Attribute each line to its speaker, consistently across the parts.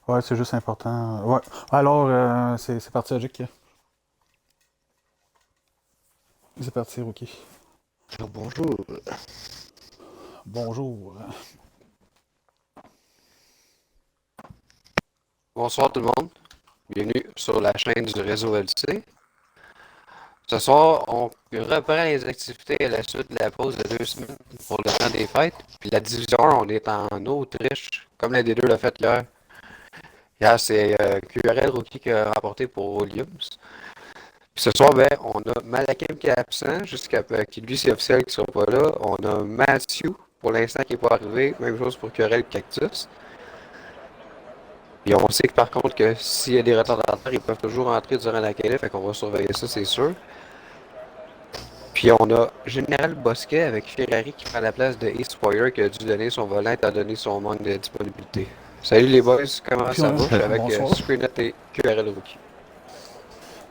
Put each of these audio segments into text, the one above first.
Speaker 1: Ouais, c'est juste important. Ouais. Alors, c'est parti, Logic. C'est parti, Rookie.
Speaker 2: Alors, bonjour.
Speaker 1: Bonjour.
Speaker 3: Bonsoir tout le monde, bienvenue sur la chaîne du réseau LC. Ce soir, on reprend les activités à la suite de la pause de 2 semaines pour le temps des fêtes. Puis la division 1, on est en Autriche, comme la D2 l'a fait hier. Hier, c'est QRL Rookie qui a remporté pour Williams. Puis ce soir, ben, on a Malakim qui est absent, jusqu'à qui lui c'est officiel qu'il ne sera pas là. On a Matthew, pour l'instant, qui n'est pas arrivé. Même chose pour QRL Cactus. Et on sait que par contre que s'il y a des retardataires, ils peuvent toujours entrer durant la qualif, fait qu'on va surveiller ça, c'est sûr. Puis on a Général Bosquet avec Ferrari qui prend la place de East Warrior qui a dû donner son volant étant donné son manque de disponibilité. Salut les boys, comment ça va? Je suis avec
Speaker 1: Bonsoir.
Speaker 3: Screenet et QRL Rookie.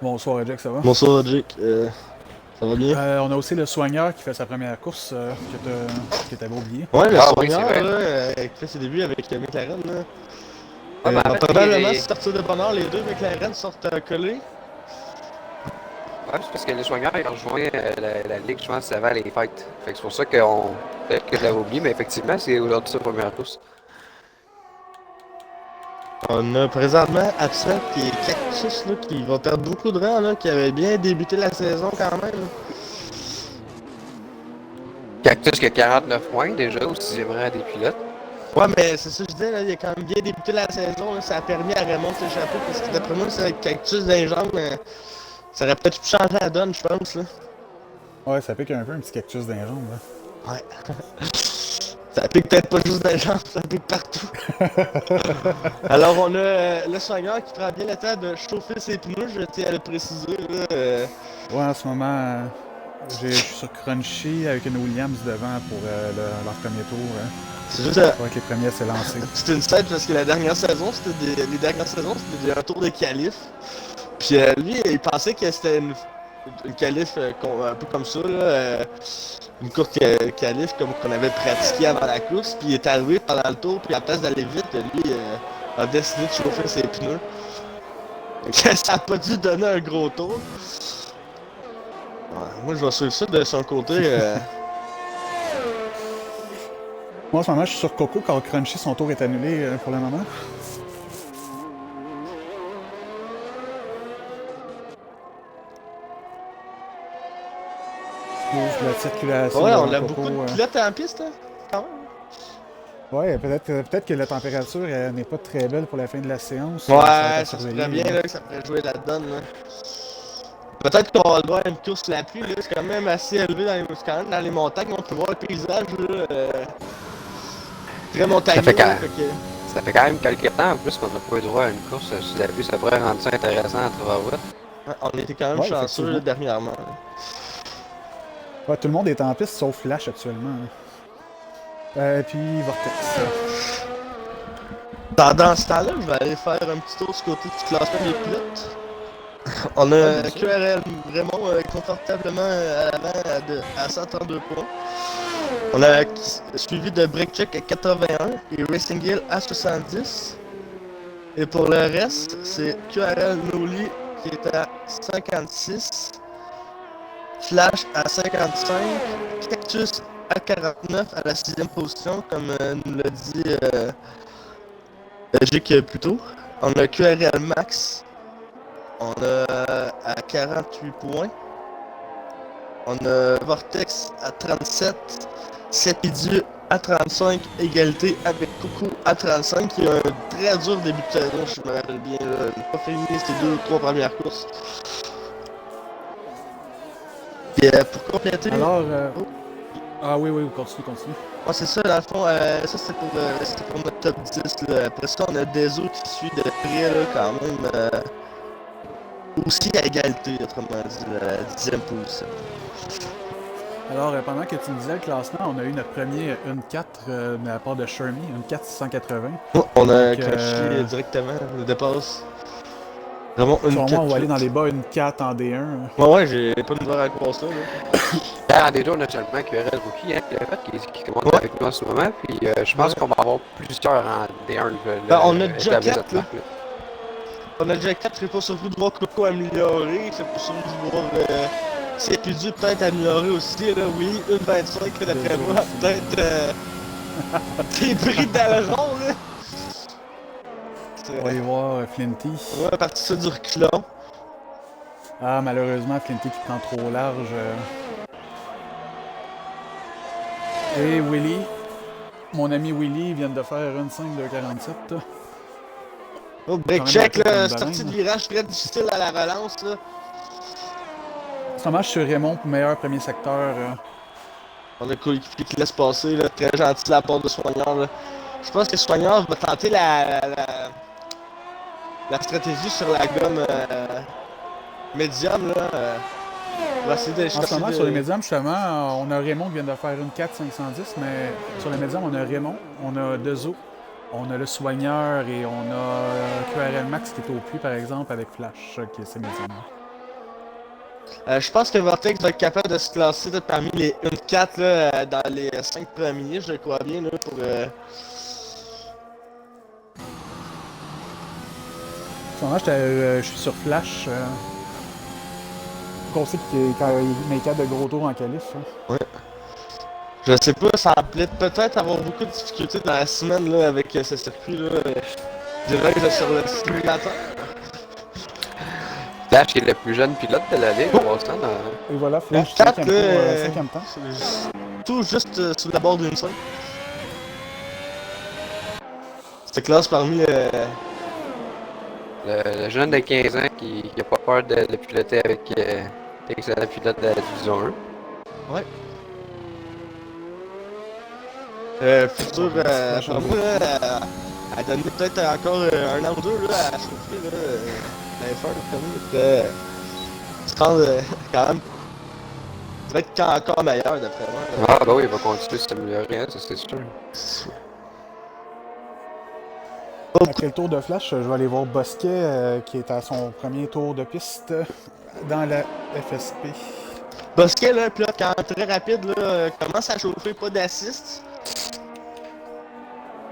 Speaker 1: Bonsoir, Jack, ça va?
Speaker 2: Bonsoir, Jake. Ça va bien?
Speaker 1: On a aussi le soigneur qui fait sa première course que t'avais oublié.
Speaker 2: Ouais, le
Speaker 3: Ah oui,
Speaker 2: soigneur,
Speaker 3: c'est vrai.
Speaker 2: là, qui fait ses débuts avec McLaren, là.
Speaker 3: Ah, ben, en fait,
Speaker 2: Probablement,
Speaker 3: il-
Speaker 2: si sortir de bonne heure, les deux McLaren sortent collés.
Speaker 3: Ouais, c'est parce que les soigneurs ils ont rejoint la ligue, je pense, avant les fights. Fait que c'est pour ça qu'on. Peut-être que je l'avais oublié, mais effectivement, c'est aujourd'hui sa première course.
Speaker 2: On a présentement Absent et Cactus, là, qui va perdre beaucoup de rangs, là, qui avait bien débuté la saison quand même.
Speaker 3: Cactus qui a 49 points déjà au 6e rang des pilotes.
Speaker 2: Ouais, mais c'est ça que je disais, là, il a quand même bien débuté la saison, là, ça a permis à Raymond de s'échapper, parce que d'après moi, c'est avec Cactus dans les jambes, mais ça aurait peut-être pu changer la donne, je pense, là.
Speaker 1: Ouais, ça pique un peu, un petit cactus dans les jambes, là.
Speaker 2: Ouais. Ça pique peut-être pas juste dans les jambes, ça pique partout. Alors on a le soigneur qui prend bien le temps de chauffer ses pneus, je tiens à le préciser. Là,
Speaker 1: Ouais, en ce moment, je suis sur Crunchy avec une Williams devant pour leur premier tour.
Speaker 2: C'est juste
Speaker 1: Pour être les premiers à se lancer.
Speaker 2: c'est une scène parce que la dernière saison, les dernières saisons, c'était un tour de qualif. Puis lui, il pensait que c'était une qualif un peu comme ça, là, une courte qualif comme qu'on avait pratiqué avant la course. Puis il est arrivé pendant le tour, puis à la place d'aller vite, lui a décidé de chauffer ses pneus. Donc, ça a pas dû donner un gros tour. Ouais, moi, je vais suivre ça de son côté.
Speaker 1: Moi, en ce moment, je suis sur Coco quand Crunchy, son tour est annulé pour le moment. Pour la circulation.
Speaker 2: Ouais, on
Speaker 1: devant
Speaker 2: a
Speaker 1: Coco,
Speaker 2: beaucoup de pilotes en piste, hein, quand même.
Speaker 1: Ouais, peut-être que la température n'est pas très belle pour la fin de la séance.
Speaker 2: Ouais,
Speaker 1: Ça va être à
Speaker 2: ça
Speaker 1: surveiller,
Speaker 2: serait bien là, que ça pourrait jouer la donne. Là. Peut-être qu'on va le voir à une course la pluie, là, c'est quand même assez élevé c'est quand même dans les montagnes, on peut voir le paysage là, très montagneux.
Speaker 3: Ça fait
Speaker 2: là,
Speaker 3: Ça fait quand même quelques temps en plus qu'on n'a pas eu droit à une course sur la pluie, ça pourrait rendre ça intéressant à travers.
Speaker 2: ouais, on était quand même
Speaker 1: Ouais,
Speaker 2: chanceux là,
Speaker 1: effectivement.
Speaker 2: dernièrement. Là.
Speaker 1: Ouais, tout le monde est en piste sauf Flash actuellement. Puis Vortex.
Speaker 2: Pendant ce temps-là, je vais aller faire un petit tour du côté du classement des pilotes. On a
Speaker 1: bien sûr.
Speaker 2: QRL vraiment confortablement à l'avant à 132 points. On a suivi de Breakcheck à 81 et Racing Hill à 70. Et pour le reste, c'est QRL Noli qui est à 56, Flash à 55, Cactus à 49 à la 6e position, comme nous l'a dit Logic plus tôt. On a QRL Max, on a à 48 points. On a Vortex à 37, Sepidieu à 35, égalité avec Coucou à 35, qui a un très dur début de saison, je me rappelle bien. Là. Il n'a pas fini ses 2 ou 3 premières courses. Et pour compléter.
Speaker 1: Alors,
Speaker 2: Oh.
Speaker 1: ah oui, continue.
Speaker 2: Ouais, c'est ça, dans le fond, ça c'était pour notre top 10. Là. Après ça, on a Dezo qui suit de près, là, quand même. Aussi à égalité, autrement dit, la 10e position.
Speaker 1: Alors, pendant que tu me disais le classement, on a eu notre premier une 4 de la part de Shermy, une 4 680.
Speaker 2: Oh, on a
Speaker 1: Donc,
Speaker 2: craché directement, le dépasse. Vraiment une
Speaker 1: Sûrement, on va
Speaker 2: 4.
Speaker 1: aller dans les bas une 4 en D1.
Speaker 2: Ouais, j'ai pas de misère à croire ça. Là.
Speaker 3: D'ailleurs, déjà, on a seulement QRL Rookie, hein, qui commande avec nous en ce moment, puis je pense qu'on va avoir plusieurs en D1
Speaker 2: Ben, on a déjà
Speaker 3: établir
Speaker 2: 4,
Speaker 3: cette marque-là.
Speaker 2: On a déjà 4 réponses sur vous de voir Coco amélioré. C'est pour ça que je vais voir CPD peut-être amélioré aussi. Là, oui, 1,25 d'après moi, peut-être t'es pris dans le rond. Là.
Speaker 1: On va aller voir Flinty.
Speaker 2: Ouais, à partir du reculon.
Speaker 1: Ah, malheureusement, Flinty qui prend trop large. Et Willy, mon ami Willy, vient de faire une 5 de 47.
Speaker 2: Oh, break check, là, sortie de virage très difficile à la relance. Là.
Speaker 1: C'est dommage sur Raymond pour meilleur premier secteur.
Speaker 2: On a coéquipier qui laisse passer, là, très gentil de la part de Soignard. Là. Je pense que Soignard va tenter la stratégie sur la gomme médium. Là, on va essayer d'aller
Speaker 1: En ce
Speaker 2: chercher
Speaker 1: moment, sur les médiums, justement, on a Raymond qui vient de faire une 4 510, mais sur les médiums, on a Raymond, on a Dezo, on a le Soigneur et on a QRL Max qui est au puits, par exemple, avec Flash, qui est ses médiums.
Speaker 2: Je pense que Vortex va être capable de se classer là, parmi les 1-4 là, dans les 5 premiers, je le crois bien, là, pour...
Speaker 1: En ce moment, je suis sur Flash. On sait qu'il met 4 de gros tours en qualif. Hein.
Speaker 2: Ouais. Je sais pas, ça semblait peut-être avoir beaucoup de difficultés dans la semaine là, avec ce circuit-là. Direct sur le simulateur.
Speaker 3: Flash qui est le plus jeune pilote de la ligue, pour l'instant.
Speaker 1: Et voilà, Flash,
Speaker 2: 4
Speaker 1: 5e temps.
Speaker 2: Tout juste sous la barre d'une 5. C'était classe parmi
Speaker 3: le jeune de 15 ans qui a pas peur de le piloter avec l'excellent pilote de la division 1.
Speaker 2: Ouais. Futur, elle donne peut-être encore un an ou deux là, à chauffer là, la F1 comme se rendre quand même. Il va être encore meilleur d'après moi.
Speaker 3: Ah bah oui, il va continuer de s'améliorer, hein, ça c'est sûr.
Speaker 1: Après le tour de Flash, je vais aller voir Bosquet qui est à son premier tour de piste dans la FSP.
Speaker 2: Bosquet, là, pilote quand même très rapide, là, commence à chauffer, pas d'assist.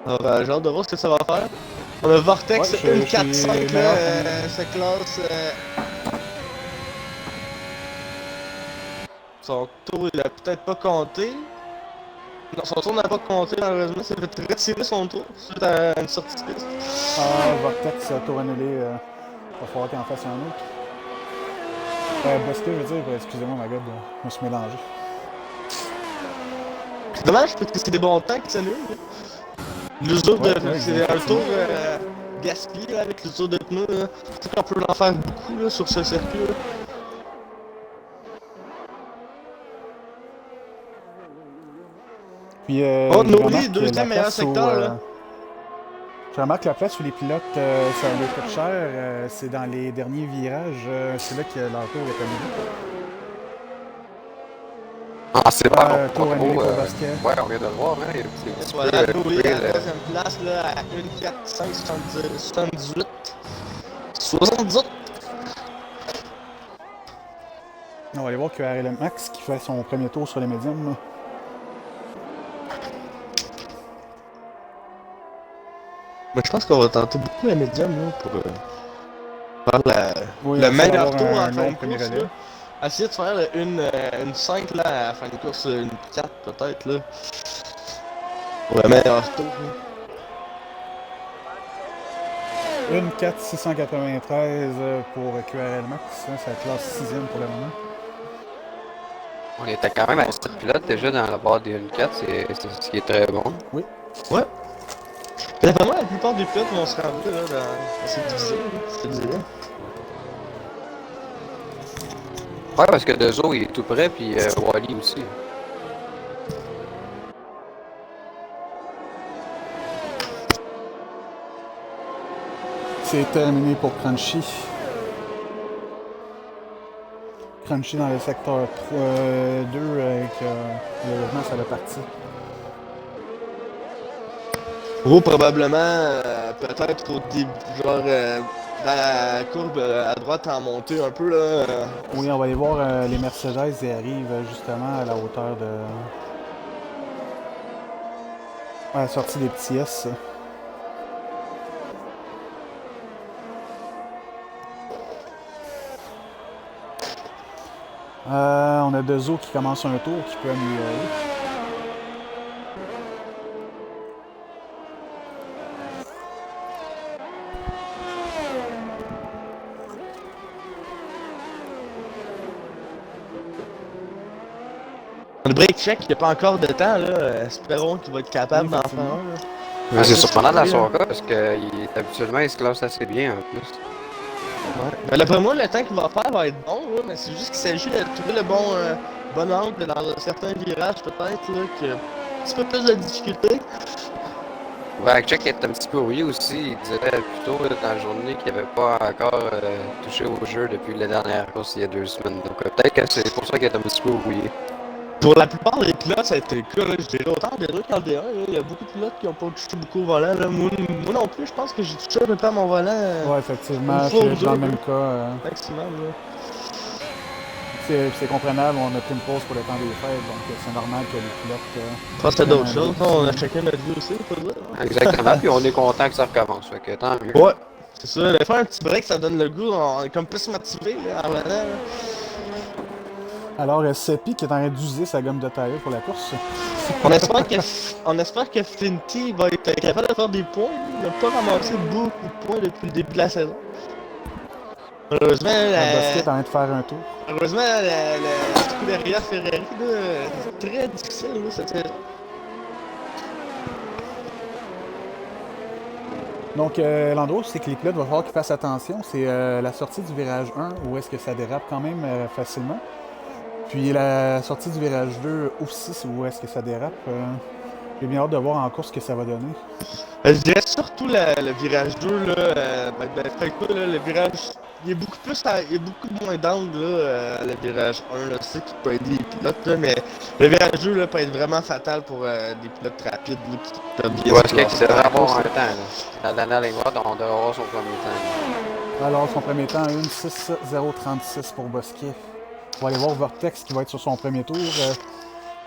Speaker 2: Alors, j'ai hâte de voir ce que ça va faire. On a Vortex,
Speaker 1: ouais,
Speaker 2: 1-4-5, là, se classe. Son tour, il a peut-être pas compté. Non, son tour n'a pas compté, malheureusement, ça fait retirer son tour suite à une sortie de piste.
Speaker 1: Ah, Vortex, tour annulé. Il va falloir qu'il en fasse un autre. Bosquet, je veux dire, excusez-moi, ma gueule, je me suis mélangé.
Speaker 2: C'est dommage parce que c'est des bons temps qui s'annulent. L'usure de pneus, c'est un tour gaspillé là, avec l'usure de pneus. Je sais qu'on peut en faire beaucoup là, sur ce circuit. Là.
Speaker 1: Puis,
Speaker 2: Noli, deuxième meilleur secteur. Là.
Speaker 1: Je remarque que la place où les pilotes, ça leur coûte cher, c'est dans les derniers virages. C'est là que leur tour est annulé.
Speaker 3: Ah, c'est pas
Speaker 1: tour annulé pour Bosquet.
Speaker 3: Ouais, on vient de le voir, hein.
Speaker 2: Voilà, Noli à la troisième place là, à 1-4-5, 78. 78!
Speaker 1: On va aller voir QRL Max qui fait son premier tour sur les médiums. Là.
Speaker 2: Mais je pense qu'on va tenter beaucoup la médium là, pour faire le meilleur tour en fin de course. Là. Essayer de faire une 5 là, à la fin de course, une 4 peut-être là. Pour le meilleur tour.
Speaker 1: Là. Une 4 693 pour QRL Max. Ça classe 6e pour le moment.
Speaker 3: On était quand même à 7 pilotes déjà dans la barre des 1-4, c'est ce qui est très bon.
Speaker 1: Oui.
Speaker 2: Ouais. Mais pas moi, la plupart des pilotes vont se rendre là, dans cette division, je te dirais.
Speaker 3: Ouais, parce que Dezo il est tout près, puis Wally aussi.
Speaker 1: C'est terminé pour Crunchy. Crunchy dans le secteur 2 avec malheureusement ça l'a parti.
Speaker 2: Gros, probablement, peut-être au début, genre dans la courbe à droite en montée un peu là.
Speaker 1: Oui, on va aller voir les Mercedes, ils arrivent justement à la hauteur de... à la sortie des petits S. On a Dezo qui commence un tour, qui peut améliorer.
Speaker 2: Le break check, il n'y a pas encore de temps là. Espérons qu'il va être capable
Speaker 1: Oui,
Speaker 2: d'en faire
Speaker 1: effectivement.
Speaker 2: un. Là.
Speaker 3: Mais c'est
Speaker 2: juste
Speaker 3: surprenant dans
Speaker 2: surpris,
Speaker 3: son
Speaker 2: là.
Speaker 3: cas parce qu'habituellement il se classe assez bien en plus.
Speaker 2: Ouais. Ben, d'après moi, le temps qu'il va faire va être bon, là, mais c'est juste qu'il s'agit de trouver le bon angle dans certains virages, peut-être, là, qu'il y a un petit peu plus de difficulté.
Speaker 3: Check est un petit peu rouillé aussi. Il disait plus tôt là, dans la journée qu'il n'avait pas encore touché au jeu depuis la dernière course il y a 2 semaines. Donc peut-être que c'est pour ça qu'il est un petit peu rouillé.
Speaker 2: Pour la plupart des pilotes, ça a été le cas, là, je dirais autant en D2 qu'en D1. Là. Il y a beaucoup de pilotes qui n'ont pas touché beaucoup au volant. Là. Moi non plus, je pense que j'ai touché à peu près à mon volant
Speaker 1: Ouais,
Speaker 2: une
Speaker 1: effectivement,
Speaker 2: fois ou
Speaker 1: je suis dans
Speaker 2: deux,
Speaker 1: le même
Speaker 2: là,
Speaker 1: cas.
Speaker 2: maximum. Là.
Speaker 1: C'est comprenable, on a pris une pause pour le temps des fêtes, donc c'est normal que les pilotes...
Speaker 2: Je pense que c'est d'autres
Speaker 1: prennent un
Speaker 2: choses.
Speaker 1: break.
Speaker 2: On a chacun notre vie aussi, faut dire.
Speaker 3: Exactement. Puis on est content que ça recommence. Fait que tant mieux.
Speaker 2: Ouais, c'est ça. Faire un petit break, ça donne le goût. On est comme plus motivé là, en volant. Là.
Speaker 1: Alors, Seppi qui est en train d'user sa gomme de taille pour la course.
Speaker 2: On espère que Finty va être capable de faire des points. Il n'a pas ramassé beaucoup de points depuis le début de la saison. Malheureusement,
Speaker 1: Bosquet est en train de faire un tour.
Speaker 2: la Scuderia Ferrari, là, c'est très difficile là, cette saison.
Speaker 1: Donc, l'endroit où c'est que les pilotes, il va falloir qu'ils fassent attention, c'est la sortie du virage 1, où est-ce que ça dérape quand même facilement. Puis la sortie du virage 2 aussi, où est-ce que ça dérape. J'ai bien hâte de voir en course ce que ça va donner.
Speaker 2: Je dirais surtout le virage 2, là, Franco, là, le virage, il est beaucoup plus, il y a beaucoup moins d'angles, là, le virage 1, là, c'est ça qui peut aider les pilotes, là, mais le virage 2, là, peut être vraiment fatal pour des pilotes rapides, là, qui peuvent bien
Speaker 3: Ouais,
Speaker 2: se
Speaker 3: c'est
Speaker 2: classer
Speaker 3: qu'il devrait
Speaker 2: dans la
Speaker 3: avoir
Speaker 2: course,
Speaker 3: un
Speaker 2: là.
Speaker 3: temps. Là. Dans la dernière ligne droite, on devrait avoir son premier temps.
Speaker 1: Alors, son premier temps, 1.6.036 pour Bosquet. On va aller voir Vortex qui va être sur son premier tour.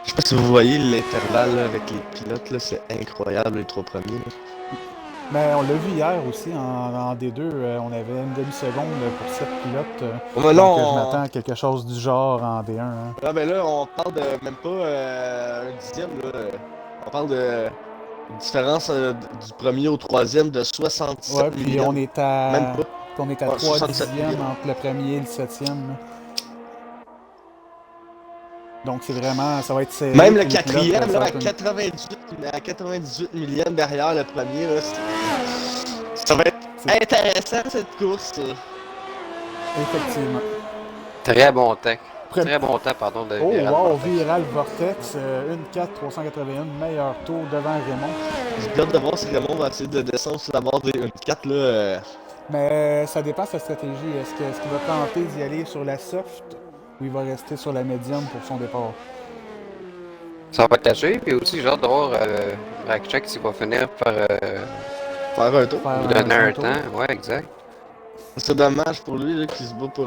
Speaker 2: Je sais pas si vous voyez l'intervalle là, avec les pilotes, là, c'est incroyable, les trois premiers, là.
Speaker 1: Mais on l'a vu hier aussi en D2, on avait une demi-seconde pour 7 pilotes.
Speaker 2: Mais là,
Speaker 1: Donc je m'attends à quelque chose du genre en D1. Hein.
Speaker 2: Ah, ben là, on parle de même pas un dixième, là. On parle de différence du premier au troisième de 67
Speaker 1: Ouais, puis
Speaker 2: millièmes.
Speaker 1: on est
Speaker 2: Même
Speaker 1: à,
Speaker 2: pas.
Speaker 1: on est à
Speaker 2: Ouais,
Speaker 1: 3
Speaker 2: 67
Speaker 1: dixièmes
Speaker 2: millièmes.
Speaker 1: entre le premier et le septième. Donc c'est vraiment, ça va être serré.
Speaker 2: Même le
Speaker 1: puis les pilotes,
Speaker 2: quatrième,
Speaker 1: ça
Speaker 2: là,
Speaker 1: va
Speaker 2: à
Speaker 1: être une-
Speaker 2: 98 millièmes derrière le premier, là. Ça va être
Speaker 1: C'est-
Speaker 2: intéressant, cette course.
Speaker 1: Effectivement.
Speaker 3: Très bon temps.
Speaker 1: Pré-
Speaker 3: Très bon temps, pardon, de
Speaker 1: Oh
Speaker 3: viral
Speaker 1: wow,
Speaker 3: vortex.
Speaker 1: Viral Vortex, 1.4.381, meilleur tour devant Raymond.
Speaker 2: J'ai hâte de voir si Raymond va essayer de descendre sur la barre des 1-4, là.
Speaker 1: Mais ça dépend de sa stratégie. Est-ce qu'il va tenter d'y aller sur la soft ou il va rester sur la médium pour son départ?
Speaker 3: Ça va être caché, puis aussi j'ai hâte de voir Check s'il va finir par
Speaker 2: Faire un tour.
Speaker 1: Faire
Speaker 3: lui donner un
Speaker 1: tour.
Speaker 3: temps. Ouais, exact.
Speaker 2: C'est dommage pour lui, là, qu'il se bat pour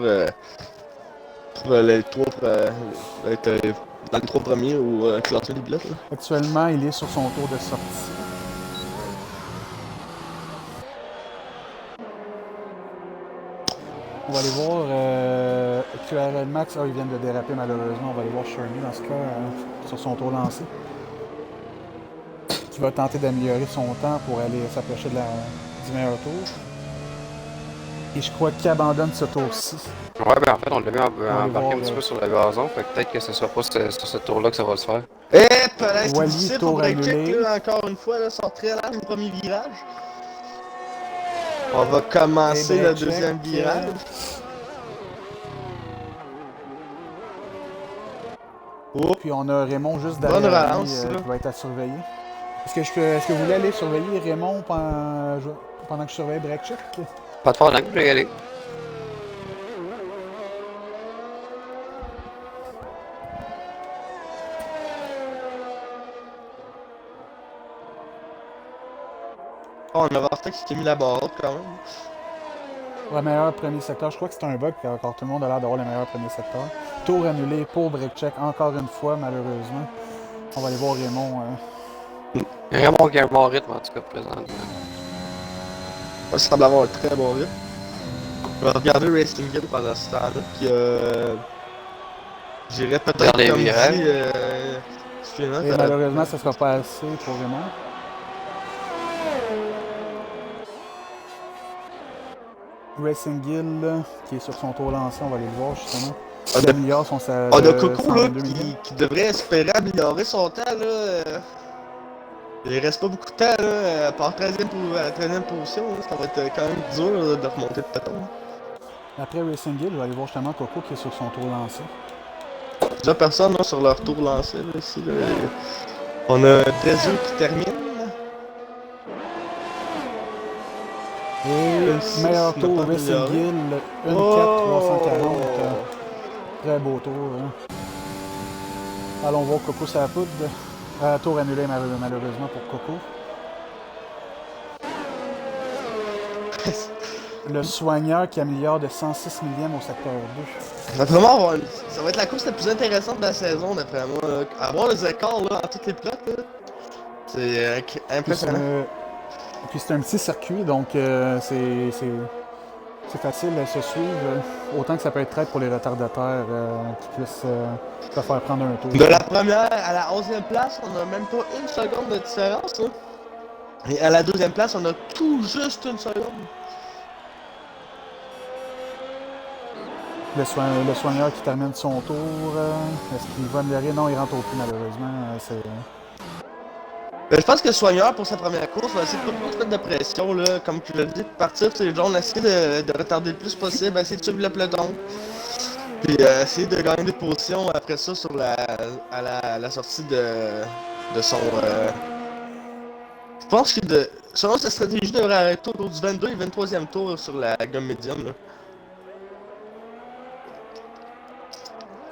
Speaker 2: les trois, être dans les trois premiers ou classer les pilotes, là.
Speaker 1: Actuellement, il est sur son tour de sortie. On va aller voir QRL Max. Ah, ils viennent de déraper malheureusement. On va aller voir Shirley dans ce cas sur son tour lancé. Qui va tenter d'améliorer son temps pour aller s'approcher du meilleur tour. Et je crois qu'il abandonne ce tour-ci.
Speaker 3: Ouais, ben en fait, on l'a vu
Speaker 1: va
Speaker 3: embarquer
Speaker 1: voir,
Speaker 3: un petit peu sur le gazon, fait que peut-être que ce sera pas sur ce tour-là que ça va se faire.
Speaker 2: Eh, peut-être
Speaker 1: Wally,
Speaker 2: difficile
Speaker 1: tour
Speaker 2: pour Breakcheck,
Speaker 1: annulé.
Speaker 2: là, encore une fois, là, sont très large au premier virage. On va commencer
Speaker 1: Et
Speaker 2: le
Speaker 1: Breakcheck,
Speaker 2: deuxième virage. Oh,
Speaker 1: Puis on a Raymond juste
Speaker 2: Bonne
Speaker 1: derrière
Speaker 2: relance,
Speaker 1: lui
Speaker 2: là.
Speaker 1: qui va être à surveiller. Est-ce que vous voulez aller surveiller Raymond pendant que je surveille Breakcheck?
Speaker 3: Pas de problème, je vais y aller.
Speaker 2: Oh, on a Vortex qui a mis la barre haute quand même.
Speaker 1: Le meilleur premier secteur, je crois que c'est un bug, puis encore tout le monde a l'air d'avoir le meilleur premier secteur. Tour annulé pour break check, encore une fois, malheureusement. On va aller voir Raymond.
Speaker 3: Vraiment qui a un bon rythme en tout cas présentement.
Speaker 2: Ça semble avoir un très bon rythme. Je vais regarder Racing Hill pendant ce temps-là, puis j'irai peut-être
Speaker 3: Dans les
Speaker 2: comme
Speaker 3: virages.
Speaker 2: dit, suivant,
Speaker 1: Et malheureusement, ça sera pas assez pour Raymond. Racing Hill, qui est sur son tour lancé, on va aller le voir justement.
Speaker 2: On
Speaker 1: Les
Speaker 2: a,
Speaker 1: milliards sont sa,
Speaker 2: on a Coco là,
Speaker 1: 122 millions.
Speaker 2: qui devrait espérer améliorer son temps là. Il reste pas beaucoup de temps là, à part 13e position, là, ça va être quand même dur là, de remonter de peloton.
Speaker 1: Après Racing Hill, je vais aller voir justement Coco qui est sur son tour lancé.
Speaker 2: Déjà personne là, sur leur tour lancé là, ici. Là. On a Dreseux qui termine.
Speaker 1: Et meilleur tour, Racing Hill, 1 4 340. Très beau tour. Hein. Allons voir Coco sur la poudre. Tour annulé malheureusement pour Coco. Le soigneur qui améliore de 106 millièmes au secteur 2.
Speaker 2: Ça va vraiment ça va être la course la plus intéressante de la saison d'après moi. Là. Avoir les écarts là, en toutes les plates, là, c'est impressionnant.
Speaker 1: Puis c'est un petit circuit, donc c'est facile à se suivre. Autant que ça peut être traite pour les retardataires qui puissent se faire prendre un tour.
Speaker 2: De la première à la 11e place, on a même pas une seconde de différence. Hein. Et à la 2e place, on a tout juste une seconde.
Speaker 1: Le soigneur qui termine son tour, est-ce qu'il va améliorer? Non, il rentre au plus malheureusement.
Speaker 2: Je pense que le soigneur, pour sa première course, va essayer de pas trop se mettre de pression. Là. Comme tu l'as dit, de partir sur les gens, on essaie de retarder le plus possible, essayer de suivre le peloton. Puis essayer de gagner des positions après ça sur la sortie de son... Je pense que selon sa stratégie, il devrait arrêter autour du 22 et 23e tour sur la gomme médium. Là.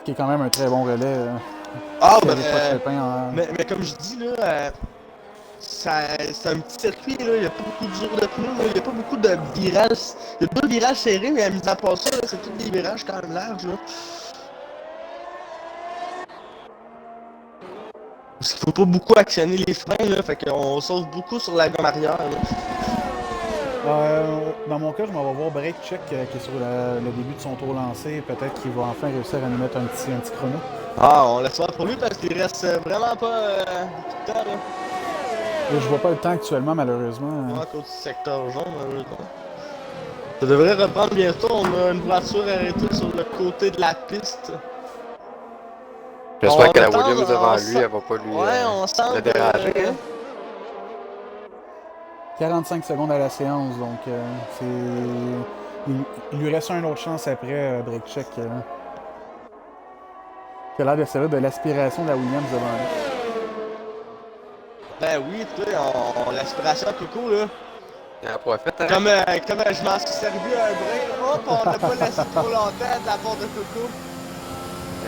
Speaker 1: Qui est quand même un très bon relais.
Speaker 2: Ah, mais comme je dis, là, c'est un petit circuit, là, il n'y a pas beaucoup de jours de pneus, il n'y a pas beaucoup de virages. Il y a 2 virages serrés, mais à mis à part ça, là, c'est tous des virages quand même larges. Là. Parce qu'il faut pas beaucoup actionner les freins, là, fait qu'on sauve beaucoup sur la gomme arrière.
Speaker 1: Dans mon cas, je m'en vais voir Break Check qui est sur le début de son tour lancé. Peut-être qu'il va enfin réussir à nous mettre un petit chrono.
Speaker 2: Ah, on laisse voir pour lui parce qu'il reste vraiment pas beaucoup de temps. Là.
Speaker 1: Et je vois pas le temps actuellement, malheureusement.
Speaker 2: À cause du secteur jaune, malheureusement. Ça devrait reprendre bientôt. On a une voiture arrêtée sur le côté de la piste.
Speaker 3: J'espère que la Williams devant lui, elle va pas lui le déranger. Hein?
Speaker 1: 45 secondes à la séance, donc il lui reste une autre chance après Break Check. Il a l'air de servir de l'aspiration de la Williams devant lui.
Speaker 2: Ben oui, tu sais, l'aspiration à Coco, là.
Speaker 3: Il en profite, hein?
Speaker 2: Comme je m'en suis servi un brin, hop, on l'a pas laissé trop longtemps de la part de Coco.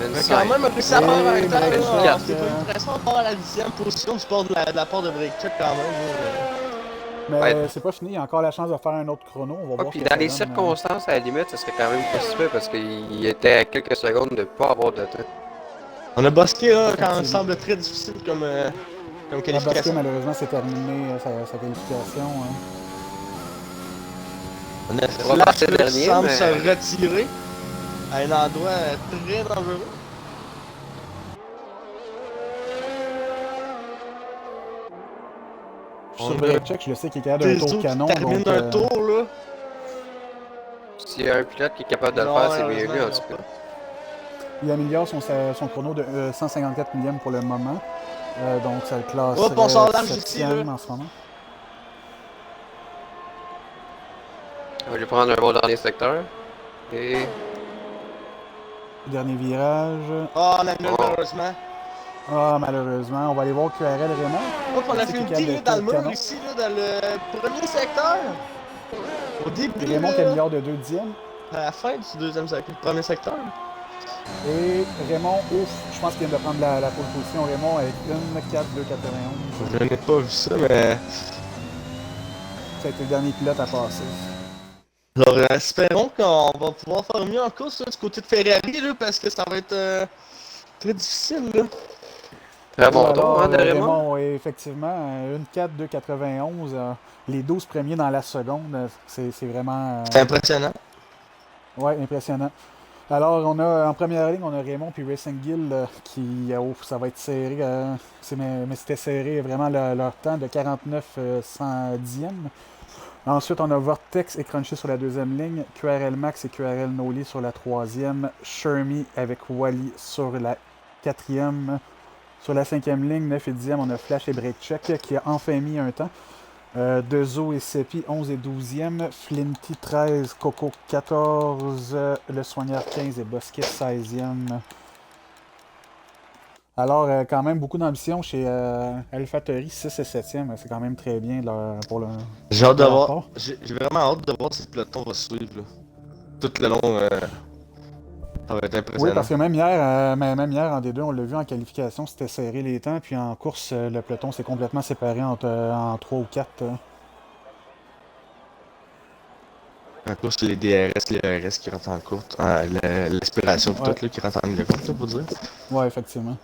Speaker 2: Mais quand même, on a réussi à faire un temps, c'était pas une pression à part à la 10e position du port de la part de Break Check quand même.
Speaker 1: Mais c'est pas fini, il a encore la chance de faire un autre chrono. On va voir.
Speaker 3: Puis dans les circonstances, à la limite, ça serait quand même pas si peu parce qu'il était à quelques secondes de pas avoir de temps.
Speaker 2: On a basqué là, quand ça semble très difficile comme qualification.
Speaker 1: Basqué, malheureusement, c'est terminé sa qualification. Hein.
Speaker 2: On a Flash qui semble se retirer à un endroit très dangereux.
Speaker 1: Sur Break Check, je le sais qu'il est capable d'un tour canon.
Speaker 2: Termine un tour là.
Speaker 3: S'il y a un pilote qui est capable de le faire, c'est bien lui en tout cas.
Speaker 1: Il améliore son chrono de 154 millièmes pour le moment. Donc ça le classe
Speaker 2: on sort large ici,
Speaker 1: en ce moment.
Speaker 3: On va lui prendre un bon dernier secteur. Et...
Speaker 1: Dernier virage.
Speaker 2: Oh, on a mis malheureusement.
Speaker 1: Ah, malheureusement. On va aller voir QRL Raymond.
Speaker 2: Hop, on a fait une petite dans le mur ici, là, dans le premier secteur. Au début.
Speaker 1: Raymond qui améliore de 2 dixièmes.
Speaker 2: À la fin du premier secteur.
Speaker 1: Et Raymond, ouf, je pense qu'il vient de prendre la pole position. Raymond avec 1,4,291.
Speaker 2: Je n'ai pas vu ça, mais...
Speaker 1: Ça a été le dernier pilote à passer.
Speaker 2: Alors, espérons qu'on va pouvoir faire mieux en course là, du côté de Ferrari, là, parce que ça va être très difficile. Là.
Speaker 3: Très
Speaker 1: Ouais,
Speaker 3: bon tour,
Speaker 1: alors,
Speaker 3: hein, de Raymond?
Speaker 1: Raymond, ouais, effectivement, une 4 2,91. Les 12 premiers dans la seconde, c'est vraiment
Speaker 2: C'est impressionnant.
Speaker 1: ouais, impressionnant. Alors, on a en première ligne, on a Raymond puis Racing Gill qui, ça va être serré, mais c'était serré vraiment leur temps de 49 centièmes. Ensuite, on a Vortex et Crunchy sur la deuxième ligne, QRL Max et QRL Noli sur la troisième, Shermie avec Wally sur la quatrième. Sur la cinquième ligne, 9 et 10e, on a Flash et Break Check qui a enfin mis un temps. Dezo et Sepi, 11 et 12e. Flinty, 13. Coco, 14. Le Soigneur, 15. Et Bosquet, 16e. Alors, quand même, beaucoup d'ambition chez AlphaTauri, 6 et 7e. C'est quand même très bien
Speaker 2: J'ai hâte
Speaker 1: de
Speaker 2: de
Speaker 1: leur
Speaker 2: voir.
Speaker 1: part.
Speaker 2: J'ai vraiment hâte de voir si le peloton va suivre. Là. Tout le long, ça va être
Speaker 1: Oui,
Speaker 2: impressionnant.
Speaker 1: parce que même hier, en D2, on l'a vu en qualification, c'était serré les temps. Puis en course, le peloton s'est complètement séparé en 3 ou 4.
Speaker 2: En course, les DRS, les RS qui rentrent en course. L'expiration pis
Speaker 1: Ouais,
Speaker 2: tout, là, qui rentre en ligne de compte, là, pour dire.
Speaker 1: ouais, effectivement.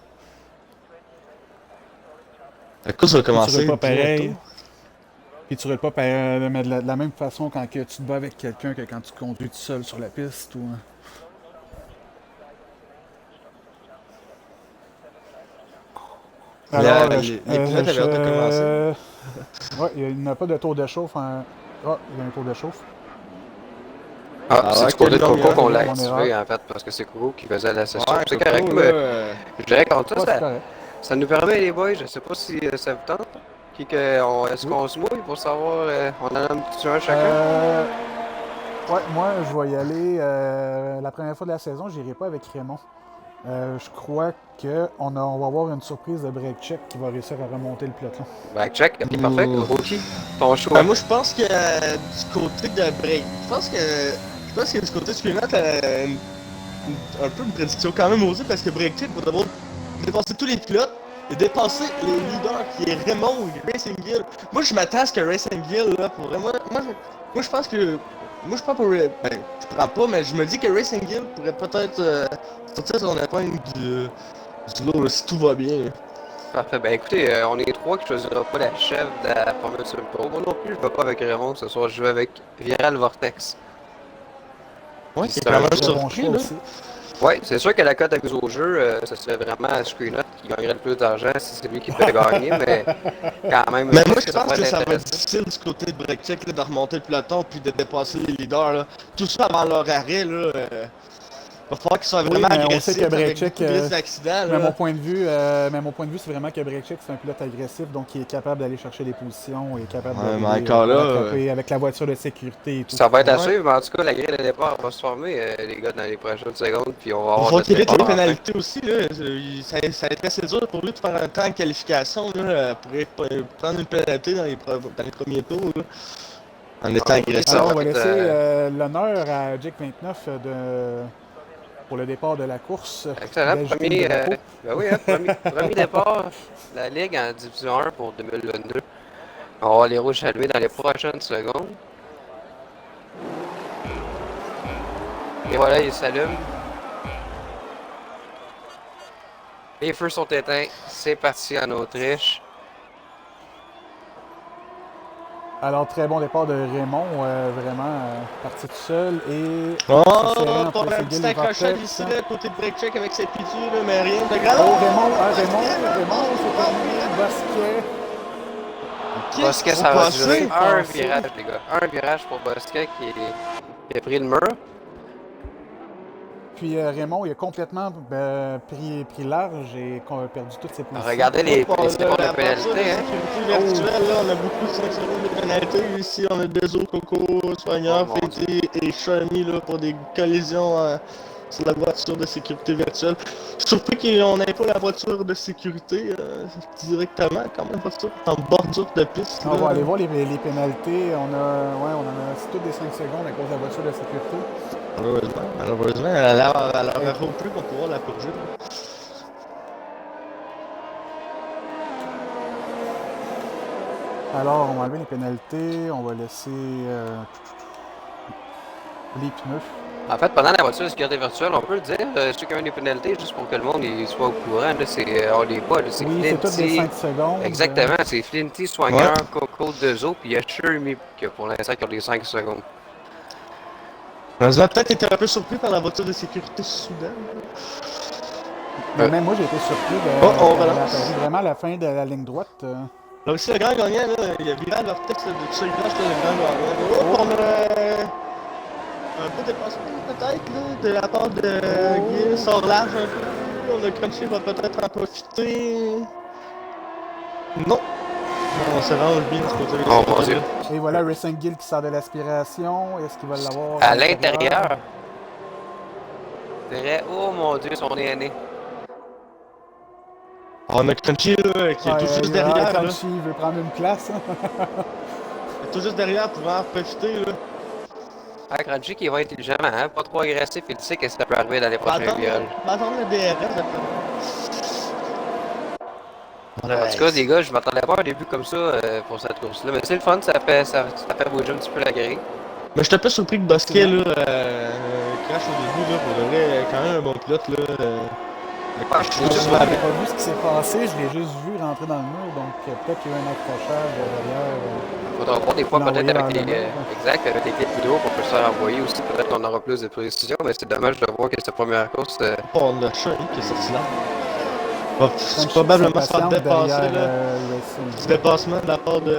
Speaker 2: La course va
Speaker 1: Puis tu roules
Speaker 2: commencer
Speaker 1: pas
Speaker 2: bientôt.
Speaker 1: pareil. Puis tu roules pas mais de la même façon quand que tu te bats avec quelqu'un que quand tu conduis tout seul sur la piste. Ou... Alors,
Speaker 2: Les pilotes avaient hâte de commencer.
Speaker 1: ouais, il n'y a pas de tour de chauffe. Ah, il y a un tour de chauffe.
Speaker 3: Ah,
Speaker 2: Ah
Speaker 3: c'est
Speaker 2: ouais,
Speaker 3: du côté de
Speaker 2: quelle
Speaker 3: Coco
Speaker 2: lumière.
Speaker 3: qu'on l'a
Speaker 1: Mon
Speaker 3: activé,
Speaker 1: erreur.
Speaker 3: en fait, parce que c'est Coco qui faisait la session.
Speaker 2: Ouais,
Speaker 3: C'est
Speaker 2: Coco,
Speaker 3: correct,
Speaker 2: là.
Speaker 3: mais je dirais qu'en tout
Speaker 1: Ouais, c'est
Speaker 3: ça,
Speaker 1: correct.
Speaker 3: ça nous permet, les boys, je sais pas si ça vous tente, est-ce
Speaker 1: Oui.
Speaker 3: qu'on se mouille pour savoir, on en a un petit un chacun?
Speaker 1: Euh, ouais, moi, je vais y aller. La première fois de la saison, j'irai pas avec Raymond. Je crois qu'on va avoir une surprise de break check qui va réussir à remonter le peloton.
Speaker 3: Back check, ok, parfait.
Speaker 2: Hmm.
Speaker 3: Rookie, ton choix.
Speaker 2: Moi, je pense que du côté de Break, je pense que du côté de Screenat, un peu une prédiction quand même osée parce que Break Check va devoir dépasser tous les pilotes et dépasser les leaders qui est Raymond et Racing Gill. Moi, je m'attends à ce que Racing Gill, là, pour vraiment. Moi, je pense que. Moi, je prends pour. Ben, je prends pas, mais je me dis que Racing Gill pourrait peut-être sortir son épingle du lot, là, si tout va bien. Là.
Speaker 3: Parfait. Ben écoutez, on est trois qui choisira pas la chef de la Formule Super Pro. Moi non plus, je vais pas avec Raymond ce soir, je vais avec Viral Vortex.
Speaker 2: Ouais,
Speaker 3: Puis
Speaker 2: qui est
Speaker 3: c'est
Speaker 2: quand
Speaker 3: un
Speaker 2: même
Speaker 1: Très bon
Speaker 2: surpris,
Speaker 1: choix
Speaker 2: là.
Speaker 1: aussi.
Speaker 3: ouais, c'est sûr que la cote à mise au jeu, ce serait vraiment Screenot qui gagnerait le plus d'argent si c'est lui qui devait gagner, mais quand même,
Speaker 2: Mais
Speaker 3: je
Speaker 2: moi,
Speaker 3: pense
Speaker 2: je
Speaker 3: que ça
Speaker 2: pense
Speaker 3: pourrait
Speaker 2: que
Speaker 3: être
Speaker 2: ça va être
Speaker 3: intéressant.
Speaker 2: difficile du côté de Breakcheck là, de remonter le peloton puis de dépasser les leaders. Là. Tout ça avant leur arrêt. Là, va falloir qu'ils soient
Speaker 1: Oui,
Speaker 2: vraiment
Speaker 1: mais on sait que
Speaker 2: agressifs avec
Speaker 1: Breakcheck,
Speaker 2: beaucoup de risques d'accident.
Speaker 1: mais
Speaker 2: Là.
Speaker 1: mon point de vue, c'est vraiment que Breakcheck, c'est un pilote agressif, donc il est capable d'aller chercher les positions, il est capable
Speaker 2: Ouais, mais
Speaker 1: d'arriver
Speaker 2: encore là,
Speaker 1: à rattraper avec la voiture de sécurité et tout.
Speaker 3: Ça va être à
Speaker 2: ouais.
Speaker 3: suivre, mais en tout cas, la grille de départ va se former, les gars, dans les prochaines secondes, puis on va
Speaker 2: Il
Speaker 3: avoir
Speaker 2: faut
Speaker 3: notre
Speaker 2: qu'il évite
Speaker 3: départ
Speaker 2: les
Speaker 3: enfin.
Speaker 2: pénalités aussi. Là. Ça va être assez dur pour lui de faire un temps en qualification là, pour prendre une pénalité dans les premiers tours là, en étant
Speaker 3: Ah, oui, ça
Speaker 2: agressif.
Speaker 1: Alors,
Speaker 3: va
Speaker 1: on va
Speaker 3: être,
Speaker 1: laisser l'honneur à Jake 29 pour le départ de la course
Speaker 3: excellent.
Speaker 1: d'agiter le drapeau.
Speaker 3: Ben oui, hein, premier départ de la Ligue en Division 1 pour 2022. On va voir les rouges allumés dans les prochaines secondes. Et voilà, il s'allume. Les feux sont éteints. C'est parti en Autriche.
Speaker 1: Alors, très bon départ de Raymond, vraiment parti tout seul et
Speaker 2: Oh,
Speaker 1: c'est serré
Speaker 2: pour
Speaker 1: entre
Speaker 2: un
Speaker 1: Seguin
Speaker 2: petit
Speaker 1: et
Speaker 2: accrochage
Speaker 1: Vortex.
Speaker 2: ici, là, côté de Breakcheck avec ses pitures, là, mais rien de grave.
Speaker 1: Oh,
Speaker 2: Oh,
Speaker 1: Raymond, c'est terminé, Bosquet.
Speaker 2: qu'est-ce
Speaker 3: Bosquet,
Speaker 2: qui s'est
Speaker 3: ça va
Speaker 2: passé?
Speaker 3: durer un
Speaker 1: passé?
Speaker 3: virage, les gars. Un virage pour Bosquet qui a pris le mur.
Speaker 1: Puis Raymond, il a complètement pris large et perdu toutes ses positions.
Speaker 3: Regardez
Speaker 2: Ouais,
Speaker 3: les
Speaker 2: bon,
Speaker 3: secondes de
Speaker 2: la voiture de
Speaker 3: pénalité, hein.
Speaker 2: sécurité virtuelle, là, on a beaucoup de secondes de pénalité. Ici, on a Dezo, Coco,
Speaker 3: Oh
Speaker 2: Soigneur,
Speaker 3: mon
Speaker 2: Fetty et Shermie là, pour des collisions sur la voiture de sécurité virtuelle. Je suis surpris qu'on n'ait pas la voiture de sécurité directement, quand même, voiture en bordure de piste.
Speaker 1: On va
Speaker 2: Là.
Speaker 1: aller voir les pénalités. On en a c'est toutes des 5 secondes à cause de la voiture de sécurité.
Speaker 2: Malheureusement, elle aurait rompu pour pouvoir la purger.
Speaker 1: Alors, on va enlever les pénalités. On va laisser les pneus.
Speaker 3: En fait, pendant la voiture de sécurité virtuelle, on peut le dire, ceux qui ont des pénalités, juste pour que le monde il soit au courant, là, c'est, on les voit, là, c'est
Speaker 1: Oui, c'est toutes des
Speaker 3: Flinty.
Speaker 1: 5 secondes.
Speaker 3: Exactement, c'est Flinty, Soigneur, Coco, Dezo, puis il y a Shermie, qui pour l'instant qui ont les 5 secondes.
Speaker 2: Vous avez peut-être été un peu surpris par la voiture de sécurité soudaine.
Speaker 1: Mais même moi, j'ai été surpris
Speaker 2: on
Speaker 1: de
Speaker 2: relance.
Speaker 1: vraiment à la fin de la ligne droite.
Speaker 2: Là aussi, le grand gagnant, là, il y a virage leur texte de tout ça, il reste le grand gagnant. Oh, on a un peu dépassement peut-être là, de la part de Guy, sort large un peu. On a Crunchy va peut-être en profiter. Non. On se range bien de ce côté.
Speaker 3: Oh mon Dieu.
Speaker 1: Et voilà Racing Guild qui sort de l'aspiration. Est-ce qu'il va l'avoir
Speaker 3: À l'intérieur. Je dirais, oh mon Dieu, son nez est né.
Speaker 2: On a Crunchy là, qui est tout juste derrière. Là.
Speaker 1: Crunchy veut prendre une place.
Speaker 2: Il est tout juste derrière pour en profiter. Là.
Speaker 3: Ah, Crunchy qui va intelligemment, hein? Pas trop agressif, il sait que ça peut arriver dans les prochains virages.
Speaker 2: On va attendre le DRS d'après moi.
Speaker 3: En tout cas, les gars, je m'attendais pas à un début comme ça pour cette course-là. Mais c'est le fun, ça fait bouger un petit peu la grille.
Speaker 2: Mais je suis un peu surpris que Bosquet là, crash au début. Là, pour de vrai, quand même un bon pilote. Là,
Speaker 1: Je n'ai pas vu ce qui s'est passé, je l'ai juste vu rentrer dans le mur, donc peut-être qu'il y a eu un accrochage derrière.
Speaker 3: Il faudra voir des fois peut-être avec les exact, avec les clips vidéo qu'on peut se faire envoyer aussi, peut-être qu'on aura plus de précision, mais c'est dommage de voir que cette première course.
Speaker 2: On a Sherry qui est sorti là. Va probablement se faire dépasser là. Ce dépassement de la part de.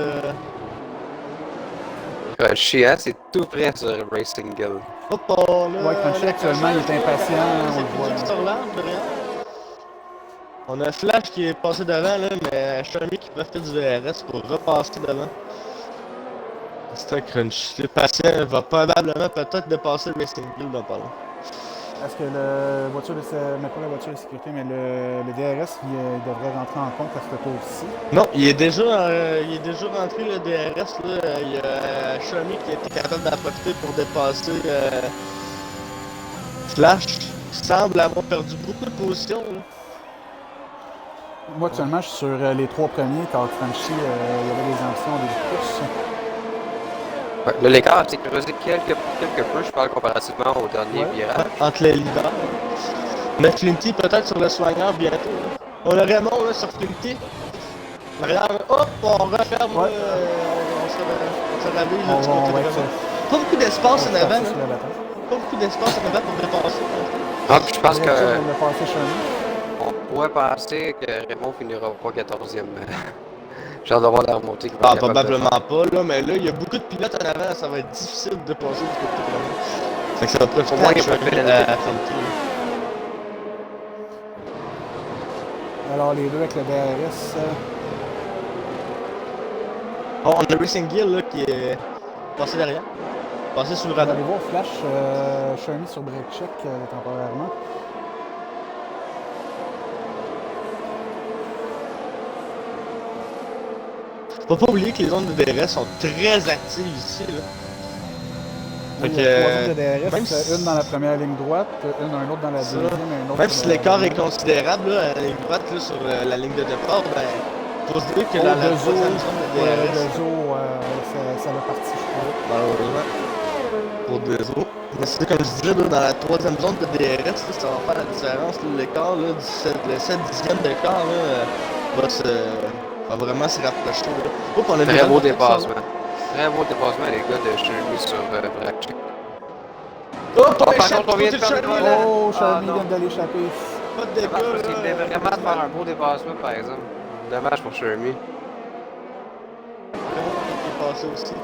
Speaker 3: Crunchy, hein, c'est tout près sur Racing Guild.
Speaker 2: Hop là.
Speaker 1: Ouais, Crunchy actuellement il est impatient, on le voit.
Speaker 2: Sur l'arbre, derrière. On a Flash qui est passé devant là, mais Shermy qui profite du VRS pour repasser devant. C'est un Crunchy. Le patient va probablement peut-être dépasser le Racing Guild dans pas long.
Speaker 1: Est-ce que le voiture de mais pas la voiture de sécurité, mais le DRS il devrait rentrer en compte à ce tour-ci?
Speaker 2: Non, il est déjà rentré le DRS là. Il y a Shermy qui a été capable d'en profiter pour dépasser Flash. Il semble avoir perdu beaucoup de positions là.
Speaker 1: Moi actuellement je suis sur les 3 premiers car Crunchy il y avait des ambitions au début de course.
Speaker 3: Ouais, là, l'écart s'est creusé quelque peu, je parle comparativement au dernier virage.
Speaker 2: Entre les leaders. Mais Flinty peut-être sur le soigneur bientôt. Là. On a Raymond là, sur Flinty. Regarde, hop, on referme.
Speaker 1: Ouais.
Speaker 2: On se réveille là, du côté de Raymond. Pas beaucoup d'espace en avant. Hein. Pas beaucoup d'espace en avant pour dépasser.
Speaker 3: Ah, puis je pense que.
Speaker 1: On
Speaker 3: On pourrait penser que Raymond finira pas 14e. J'ai hâte de voir la remontée.
Speaker 2: Ah, probablement pas, là, mais là, il y a beaucoup de pilotes en avant, ça va être difficile de passer du côté de Raymond. Fait que ça va profiter
Speaker 3: Au moins, il y a pas de pénalité.
Speaker 1: Alors, les deux avec le DRS.
Speaker 2: Oh, on a Racing Guild là, qui est passé derrière. Passé sous le
Speaker 1: On va
Speaker 2: radar.
Speaker 1: aller voir Flash, Shermy sur break check temporairement.
Speaker 2: Faut pas oublier que les zones de DRS sont très actives ici. Là.
Speaker 1: Oui, il y a 3 zones de DRS, une dans la première ligne droite, un autre dans la deuxième et un autre.
Speaker 2: Même si l'écart est considérable là, à la ligne droite là, sur la ligne de départ, ben, faut se dire que dans la troisième zone de DRS.
Speaker 1: Ça va partir, je crois.
Speaker 2: Malheureusement. Pour Dezo. Mais c'est comme je disais, là, dans la troisième zone de DRS, là, ça va faire la différence. L'écart, le 7 dixième d'écart, va vraiment se rapprocher. Là. Oh, on a
Speaker 3: Très beau dépassement. Très beau dépassement, les gars, de Shermy sur Bracek.
Speaker 2: Oh,
Speaker 3: par contre, on vient de perdre le volant.
Speaker 1: Oh, Shermy
Speaker 3: non.
Speaker 1: vient d'aller échapper.
Speaker 2: Pas de dégâts,
Speaker 3: Dommage, parce qu'il venait
Speaker 2: là.
Speaker 3: vraiment de faire un beau dépassement, par exemple. Dommage pour Shermy.
Speaker 2: Qui est passé aussi.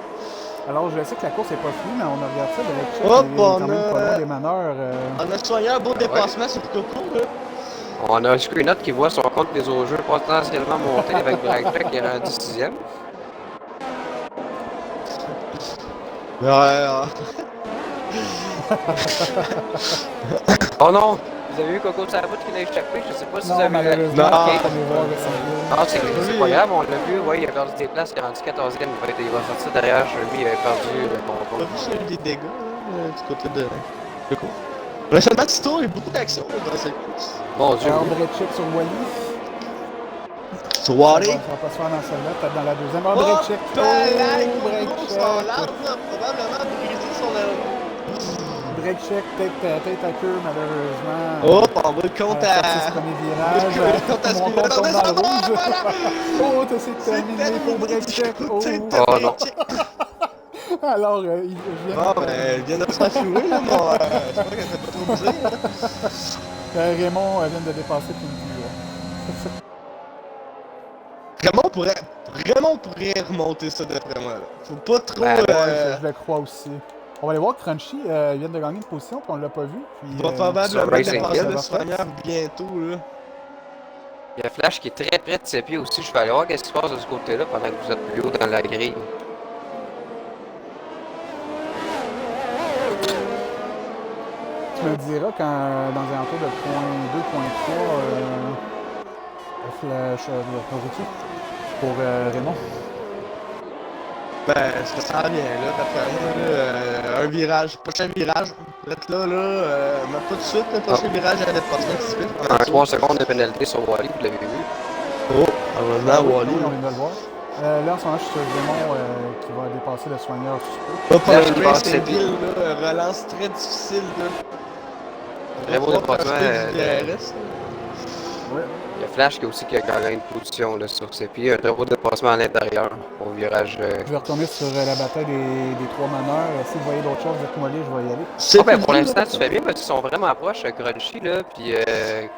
Speaker 1: Alors, je sais que la course n'est pas finie, mais on a regardé ça de l'extérieur.
Speaker 2: Hop,
Speaker 1: Il est quand
Speaker 2: on
Speaker 1: même pas
Speaker 2: a-
Speaker 1: loin des manœuvres.
Speaker 2: On a soigné un beau dépassement sur Coco, là.
Speaker 3: On a un screenshot qui voit son compte des autres jeux potentiellement monter avec Bracek qui est rendu 6e. Oh non! Vous avez vu Coco de sa route qui l'a échappé? Je sais pas si vous
Speaker 1: Non,
Speaker 3: avez vu.
Speaker 1: malheureusement,
Speaker 2: Non.
Speaker 1: on va voir le samedi.
Speaker 3: Ah, c'est pas grave, on l'a vu, ouais, il a perdu des places, il est rendu 14e, il va sortir derrière, Shermy, il avait perdu le
Speaker 2: On a
Speaker 3: bon
Speaker 2: vu s'il y a eu des dégâts, là, du côté de Coco. On a seulement Tito, il y a beaucoup d'action dans cette course.
Speaker 3: Mon Dieu.
Speaker 1: Alors, break check sur Wally.
Speaker 2: Soirée.
Speaker 1: Ça va pas se faire dans celle-là, peut-être dans la deuxième. Oh, break check.
Speaker 2: Oh,
Speaker 1: Break
Speaker 2: Coco,
Speaker 1: check.
Speaker 2: son larme, là, probablement brisé son aileron.
Speaker 1: break check, tête à queue, malheureusement.
Speaker 2: Oh, on va le compte
Speaker 1: à ce
Speaker 2: à...
Speaker 1: premier virage.
Speaker 2: Le compte à
Speaker 1: Mon
Speaker 2: suivre.
Speaker 1: compte tombe dans le rouge.
Speaker 2: Voilà.
Speaker 1: Oh, c'est terminé pour break check. Oh.
Speaker 3: Oh non.
Speaker 1: Alors, je viens
Speaker 2: Bon, ben, il vient de se faire fouiller, là, mon... J'espère qu'elle fait pas trop bouger, là.
Speaker 1: Raymond vient de dépasser Pinky.
Speaker 2: Vraiment pourrait remonter ça d'après moi, là. Faut pas trop...
Speaker 3: Ben,
Speaker 1: Je le crois aussi. On va aller voir Crunchy, il vient de gagner une position, puis on l'a pas vu. Puis,
Speaker 2: Il va probablement
Speaker 3: sur Racing
Speaker 2: dépasser
Speaker 3: Hill,
Speaker 2: le soigneur bientôt, là.
Speaker 3: Il y a Flash qui est très près de ses pieds aussi. Je vais aller voir qu'est-ce qui se passe de ce côté-là pendant que vous êtes plus haut dans la grille.
Speaker 1: Tu me diras quand, dans un tour de point 2.3, Flash, le rookie, pour Raymond.
Speaker 2: Ben, ça sent bien, là, d'après moi, là, un virage, prochain virage, être là, mais pas tout de suite, le prochain virage, elle est pas bien si vite.
Speaker 3: Un 3 secondes de pénalité sur Wally, vous l'avez vu.
Speaker 2: Oh, heureusement, Wally.
Speaker 1: On vient de le voir. Là, en ce moment, je suis sur Raymond qui va dépasser le soigneur sous peu.
Speaker 2: Pas pour
Speaker 3: Flash
Speaker 2: le
Speaker 3: qui passe
Speaker 2: Racing
Speaker 3: ses pieds.
Speaker 2: Hill, là, relance très difficile, là.
Speaker 3: Très beau dépassement.
Speaker 1: Ouais.
Speaker 3: Il y a Flash qui aussi qui a gagné une position là, sur ses pieds. Un très beau dépassement à l'intérieur au virage.
Speaker 1: Je vais retourner sur la bataille des trois meneurs. Si vous voyez d'autres choses, dites-moi les, je vais y aller.
Speaker 2: C'est
Speaker 3: Ben, pour l'instant, tu fais bien parce qu'ils sont vraiment proches, Crunchy, là, puis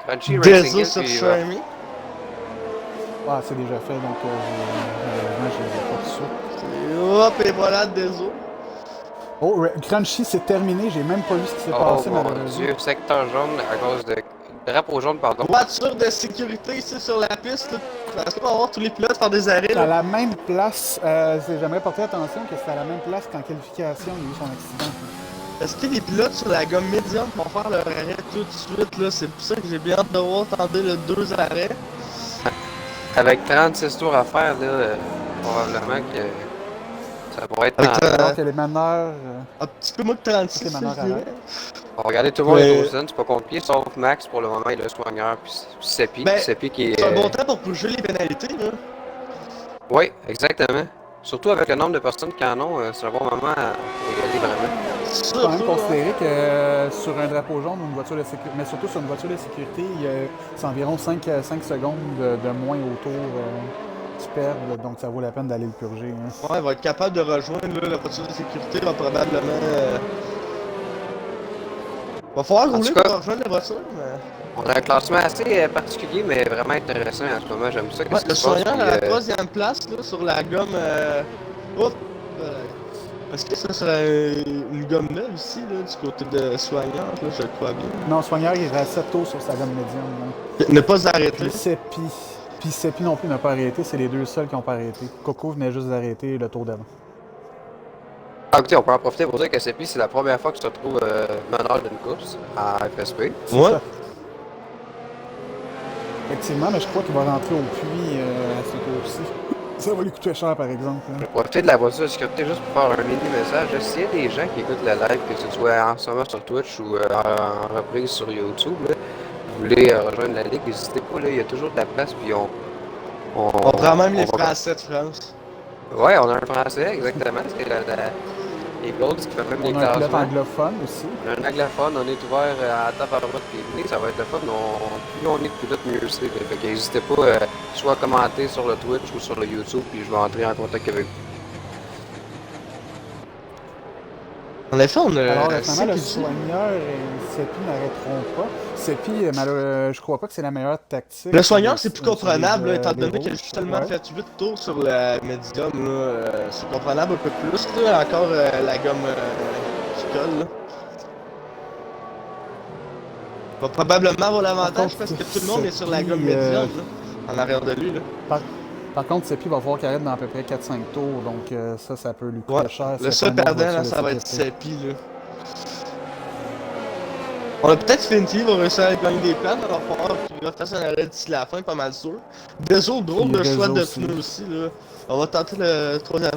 Speaker 3: Crunchy, Racing
Speaker 2: Dezo
Speaker 3: Hill,
Speaker 2: sur
Speaker 3: puis
Speaker 2: Shermy.
Speaker 1: Ah, c'est déjà fait, donc malheureusement, je les ai pas dessus.
Speaker 2: Hop, et voilà, Dezo.
Speaker 1: Oh, Crunchy, c'est terminé. J'ai même pas vu ce qui s'est
Speaker 3: oh
Speaker 1: passé,
Speaker 3: mon
Speaker 1: malheureusement.
Speaker 3: Dieu, secteur jaune à cause de... Drapeau jaune, pardon.
Speaker 2: Voiture de sécurité ici sur la piste, là. Est-ce qu'on va voir tous les pilotes faire des arrêts,
Speaker 1: À
Speaker 2: là?
Speaker 1: la même place, j'aimerais porter attention que c'est à la même place qu'en qualification, il y a eu son accident.
Speaker 2: Est-ce que les pilotes sur la gomme médiane vont faire leur arrêt tout de suite, là? C'est pour ça que j'ai bien hâte de voir tenter le 2 arrêts.
Speaker 3: Avec 36 tours à faire, là, probablement que ça pourrait être
Speaker 2: Avec
Speaker 3: tentant.
Speaker 1: Alors que les meneurs...
Speaker 2: Un petit peu moins que 36,
Speaker 1: Les meneurs
Speaker 2: je dirais.
Speaker 3: On va regarder tout le monde
Speaker 2: Mais-
Speaker 3: est au zen, c'est pas compliqué, sauf Max pour le moment, il est le soigneur, puis Seppi.
Speaker 2: Ben,
Speaker 3: Seppi qui est...
Speaker 2: C'est un bon temps pour bouger les pénalités, là.
Speaker 3: Oui, exactement. Surtout avec le nombre de personnes qui en ont, c'est un bon moment pour y aller vraiment.
Speaker 1: Il faut quand même
Speaker 2: Surtout,
Speaker 1: considérer que sur un drapeau jaune ou une voiture de sécurité, mais surtout sur une voiture de sécurité, c'est environ 5 secondes de moins au tour qui perdent, donc ça vaut la peine d'aller le purger. Hein.
Speaker 2: ouais, il va être capable de rejoindre là, la voiture de sécurité, va probablement... Va falloir
Speaker 3: En
Speaker 2: rouler
Speaker 3: tout cas-
Speaker 2: pour rejoindre la voiture, mais...
Speaker 3: On a un classement assez particulier, mais vraiment intéressant en ce moment, j'aime ça.
Speaker 2: Ouais,
Speaker 3: Qu'est-ce qui
Speaker 2: le
Speaker 3: se passe,
Speaker 2: soigneur
Speaker 3: puis,
Speaker 2: à la troisième place, là, sur la gomme... Hop! Est-ce que ça serait une gomme neuve ici, là, du côté de soigneur, là, je le crois bien.
Speaker 1: Non, Soigneur, il est à 7 tours sur sa gamme médiane. Hein.
Speaker 2: Ne pas arrêter.
Speaker 1: Puis Seppi. Puis Seppi non plus n'a pas arrêté, c'est les deux seuls qui n'ont pas arrêté. Coco venait juste d'arrêter le tour d'avant.
Speaker 3: Ah, écoutez, on peut en profiter pour dire que Seppi, c'est la première fois que tu te retrouves meneur d'une course à FSP.
Speaker 2: Ouais.
Speaker 1: Effectivement, mais je crois qu'il va rentrer au puits à ce tour-ci. Ça va lui coûter cher, par exemple.
Speaker 3: Je
Speaker 1: Hein.
Speaker 3: vais profiter de la voiture de sécurité juste pour faire un mini message. S'il y a des gens qui écoutent le live, que ce soit en ce moment sur Twitch ou en reprise sur YouTube, là, vous voulez rejoindre la ligue, n'hésitez pas, là, il y a toujours de la place, puis
Speaker 2: On prend même les
Speaker 3: va-
Speaker 2: Français de France.
Speaker 3: Ouais, on a un français, exactement. C'est les Golds qui fait même les
Speaker 1: On a un pilote
Speaker 3: classements.
Speaker 1: anglophone aussi.
Speaker 3: On a un anglophone, on est ouvert à table à droite et venez, ça va être le fun. Plus on est de pilote, mieux c'est. Fait que n'hésitez pas soit à commenter sur le Twitch ou sur le YouTube, puis je vais entrer en contact avec vous.
Speaker 2: En effet, on a...
Speaker 1: Alors,
Speaker 2: c'est
Speaker 1: finalement, le
Speaker 2: qui dit-
Speaker 1: soigneur et Seppi n'arrêteront pas. Seppi, je crois pas que c'est la meilleure tactique.
Speaker 2: Le soigneur, c'est plus
Speaker 1: Sur
Speaker 2: comprenable,
Speaker 1: les,
Speaker 2: là, étant
Speaker 1: les
Speaker 2: donné qu'il a
Speaker 1: rouges.
Speaker 2: justement
Speaker 1: Ouais.
Speaker 2: fait 8 tours sur le médium, là. C'est comprenable un peu plus, là. Encore la gomme qui colle, là. Il va probablement avoir l'avantage
Speaker 1: contre,
Speaker 2: parce que tout le monde est sur la
Speaker 1: Seppi,
Speaker 2: gomme médium, là. En arrière de lui, là.
Speaker 1: Par contre, Seppi va falloir qu'il arrête dans à peu près 4-5 tours, donc ça peut lui coûter
Speaker 2: Ouais.
Speaker 1: cher.
Speaker 2: Le
Speaker 1: c'est
Speaker 2: seul
Speaker 1: pas une
Speaker 2: perdant,
Speaker 1: voiture
Speaker 2: là,
Speaker 1: de
Speaker 2: ça va être
Speaker 1: sécurité.
Speaker 2: Seppi, là. On a peut-être Finty va réussir à gagner des plans, mais il va falloir qu'il refasse un arrêt d'ici la fin, pas mal sûr. Dezo, drôle de
Speaker 1: Puis
Speaker 2: choix
Speaker 1: Dezo
Speaker 2: de
Speaker 1: aussi.
Speaker 2: pneus aussi, là. On va tenter le troisième.